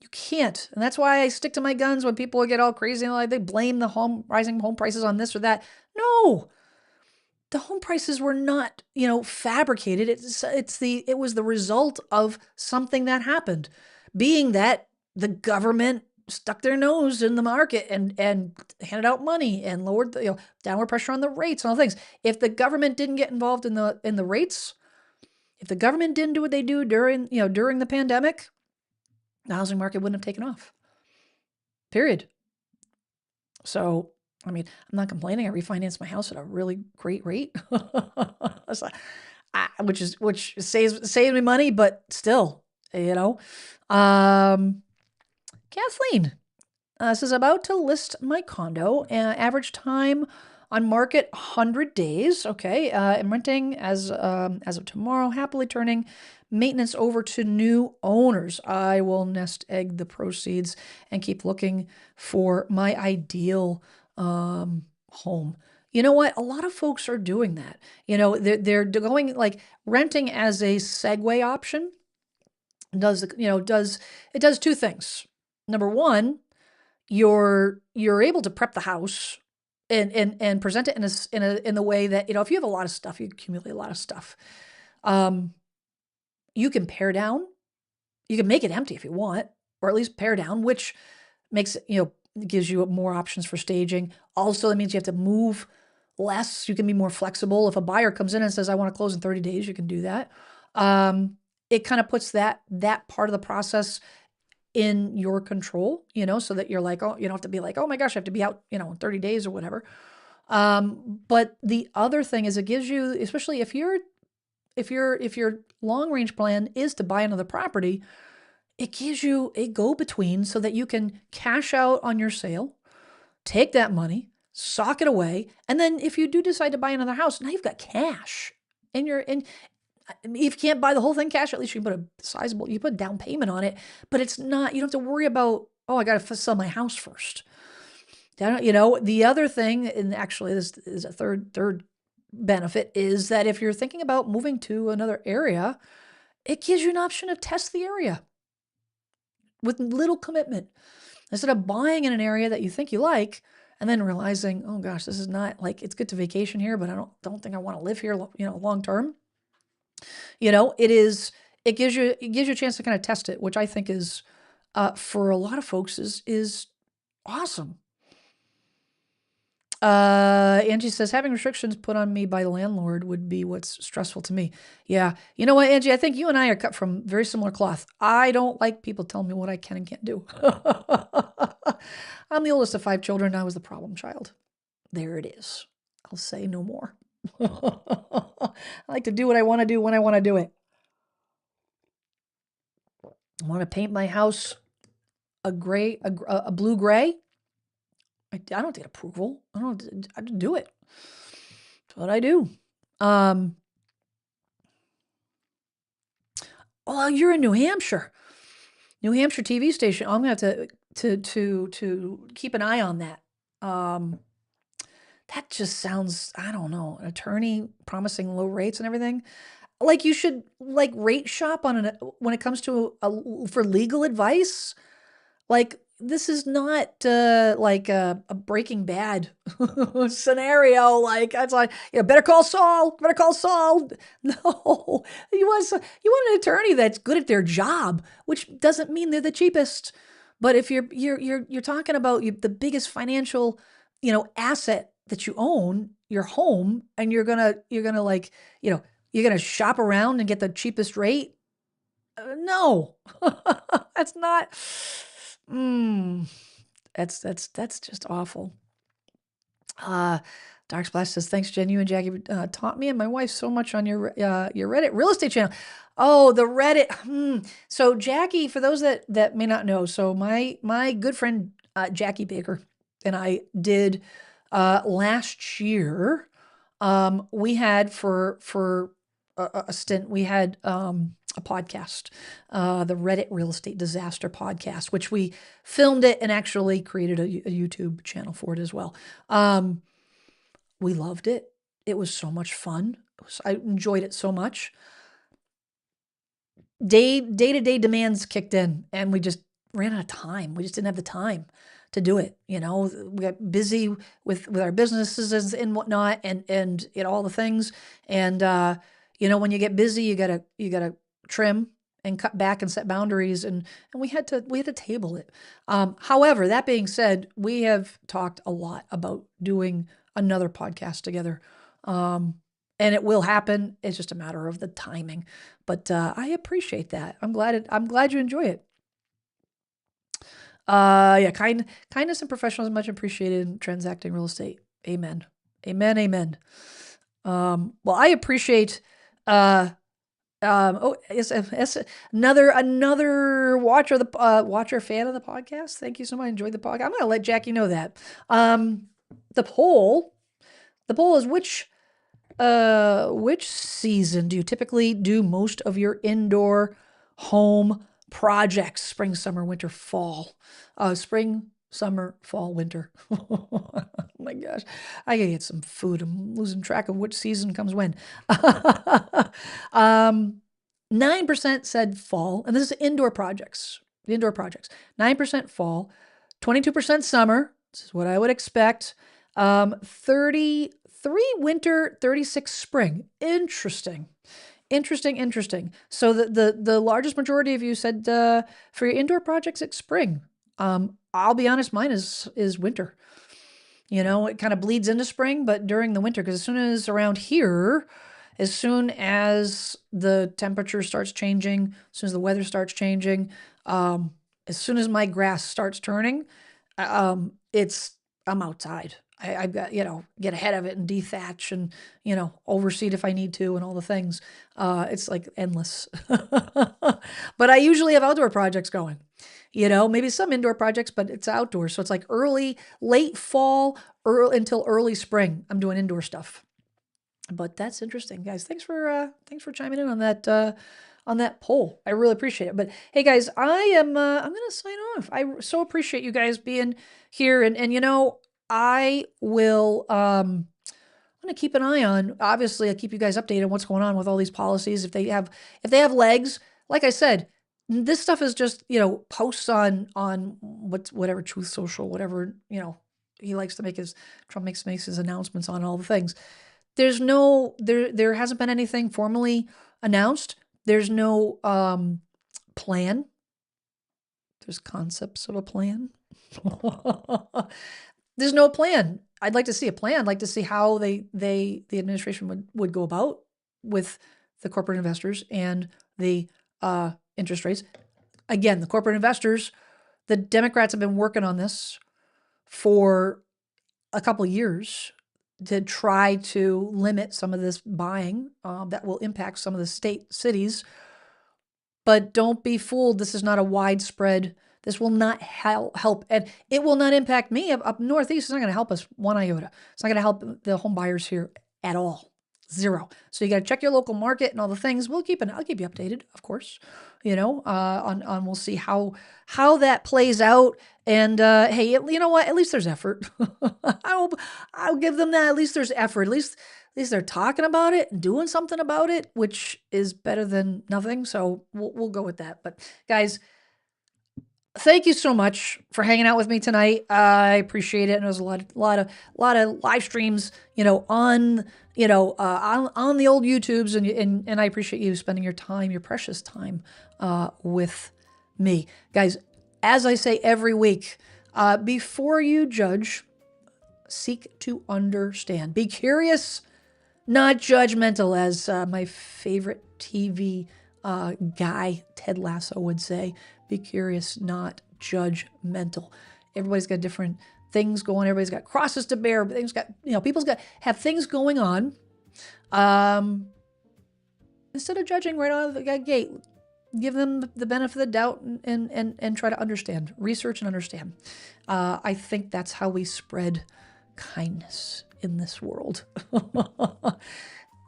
You can't. And that's why I stick to my guns when people get all crazy and like they blame the rising home prices on this or that. No. The home prices were not, fabricated. It was the result of something that happened, being that the government stuck their nose in the market and handed out money and lowered the, downward pressure on the rates and all things. If the government didn't get involved in the rates, if the government didn't do what they do during the pandemic, the housing market wouldn't have taken off. Period. So, I mean, I'm not complaining. I refinanced my house at a really great rate, which saves me money, but still, Kathleen says about to list my condo. Average time on market 100 days. Okay, I'm renting as of tomorrow. Happily turning maintenance over to new owners. I will nest egg the proceeds and keep looking for my ideal home. You know what? A lot of folks are doing that. They're going like renting as a segue option. Does two things. Number one, you're able to prep the house and present it in the way that, if you have a lot of stuff, you accumulate a lot of stuff. You can pare down. You can make it empty if you want, or at least pare down, which makes it, gives you more options for staging. Also, that means you have to move less. You can be more flexible. If a buyer comes in and says, I want to close in 30 days, you can do that. It kind of puts that part of the process in your control, so that you're like, oh, you don't have to be like, oh my gosh, I have to be out, in 30 days or whatever. But the other thing is it gives you, especially if your long range plan is to buy another property, it gives you a go-between so that you can cash out on your sale, take that money, sock it away, and then if you do decide to buy another house, now you've got cash. If you can't buy the whole thing cash, at least you can put a down payment on it, but it's not, you don't have to worry about, oh, I got to sell my house first. The other thing, and actually this is a third benefit, is that if you're thinking about moving to another area, it gives you an option to test the area with little commitment. Instead of buying in an area that you think you like and then realizing, oh gosh, this is not like, it's good to vacation here, but I don't think I want to live here, long term. It gives you a chance to kind of test it, which I think is, for a lot of folks is awesome. Angie says, having restrictions put on me by the landlord would be what's stressful to me. Yeah. You know what, Angie? I think you and I are cut from very similar cloth. I don't like people telling me what I can and can't do. I'm the oldest of 5 children. I was the problem child. There it is. I'll say no more. I like to do what I want to do when I want to do it. I want to paint my house a blue gray. I don't get approval. I just do it. That's what I do. Oh, you're in New Hampshire. New Hampshire TV station. I'm gonna have to keep an eye on that. That just sounds, I don't know, an attorney promising low rates and everything. Like you should rate shop when it comes to for legal advice. Like this is not like a Breaking Bad scenario. Like it's like, better call Saul. Better call Saul. No, you want an attorney that's good at their job, which doesn't mean they're the cheapest. But if you're talking about the biggest financial asset that you own, your home, and you're gonna shop around and get the cheapest rate. No, that's not. That's just awful. Dark Splash says, thanks, Jen. You and Jackie taught me and my wife so much on your Reddit real estate channel. Oh, the Reddit. So Jackie, for those that may not know, so my good friend Jackie Baker and I did last year. We had for a stint. We had a podcast, the Reddit Real Estate Disaster Podcast, which we filmed it and actually created a YouTube channel for it as well. We loved it. It was so much fun. I enjoyed it so much. Day-to-day demands kicked in, and we just ran out of time. We just didn't have the time to do it. We got busy with our businesses and whatnot, and all the things. And when you get busy, you gotta trim and cut back and set boundaries, and we had to table it. However, that being said, we have talked a lot about doing another podcast together. And it will happen. It's just a matter of the timing. But I appreciate that. I'm glad you enjoy it. Kindness and professionalism much appreciated in transacting real estate. Amen. Amen. Amen. Well, I appreciate. Yes, another watcher, watcher fan of the podcast. Thank you so much. I enjoyed the podcast. I'm gonna let Jackie know that. The poll is which season do you typically do most of your indoor home projects? Spring, summer, winter, fall. Spring, summer, fall, winter. Oh my gosh. I gotta get some food. I'm losing track of which season comes when. 9% said fall, and this is indoor projects. 9% fall, 22% summer. This is what I would expect. 33 winter, 36 spring. Interesting. So the largest majority of you said for your indoor projects, it's spring. I'll be honest, mine is winter. It kind of bleeds into spring, but during the winter, because as soon as around here, as soon as the temperature starts changing, as soon as the weather starts changing, as soon as my grass starts turning, I'm outside. I've got, get ahead of it and dethatch and, overseed if I need to and all the things. It's like endless. But I usually have outdoor projects going, maybe some indoor projects, but it's outdoors. So it's like late fall, until early spring. I'm doing indoor stuff. But that's interesting, guys. Thanks for chiming in on that poll. I really appreciate it. But hey, guys, I'm gonna sign off. I so appreciate you guys being here, and I will. I'm gonna keep an eye on. Obviously, I keep you guys updated on what's going on with all these policies. If they have legs, like I said, this stuff is just posts on whatever Truth Social, whatever he likes to make Trump makes his announcements on all the things. There's there hasn't been anything formally announced. There's no plan. There's concepts of a plan. There's no plan. I'd like to see a plan. I'd like to see how the administration would go about with the corporate investors and the interest rates. Again, the corporate investors, the Democrats have been working on this for a couple of years to try to limit some of this buying that will impact some of the cities. But don't be fooled. This is not a widespread. This will not help, and it will not impact me up northeast. It's not going to help us one iota. It's not going to help the home buyers here at all. Zero. So you got to check your local market and all the things. I'll keep you updated, of course. On we'll see how that plays out. And hey, you know what? At least there's effort. I'll give them that. At least there's effort. At least they're talking about it and doing something about it, which is better than nothing. So we'll go with that. But guys, thank you so much for hanging out with me tonight. I appreciate it. And there's a lot of live streams, on the old YouTubes, and I appreciate you spending your precious time, with me, guys. As I say every week, before you judge, seek to understand. Be curious, not judgmental, as my favorite TV guy, Ted Lasso, would say. Be curious, not judgmental. Everybody's got different things going. Everybody's got crosses to bear. Everything's got, people's have things going on. Instead of judging right out of the gate, give them the benefit of the doubt and try to understand, research and understand. I think that's how we spread kindness in this world.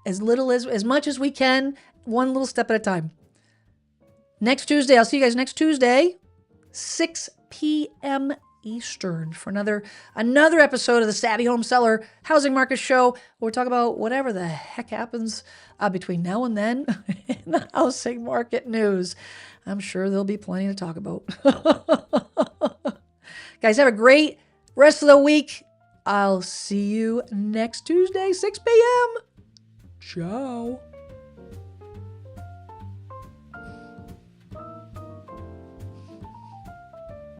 As much as we can, one little step at a time. Next Tuesday, I'll see you guys next Tuesday, 6 p.m. Eastern for another episode of the Savvy Home Seller Housing Market Show. We'll talk about whatever the heck happens between now and then in the housing market news. I'm sure there'll be plenty to talk about. Guys, have a great rest of the week. I'll see you next Tuesday, 6 p.m. Ciao.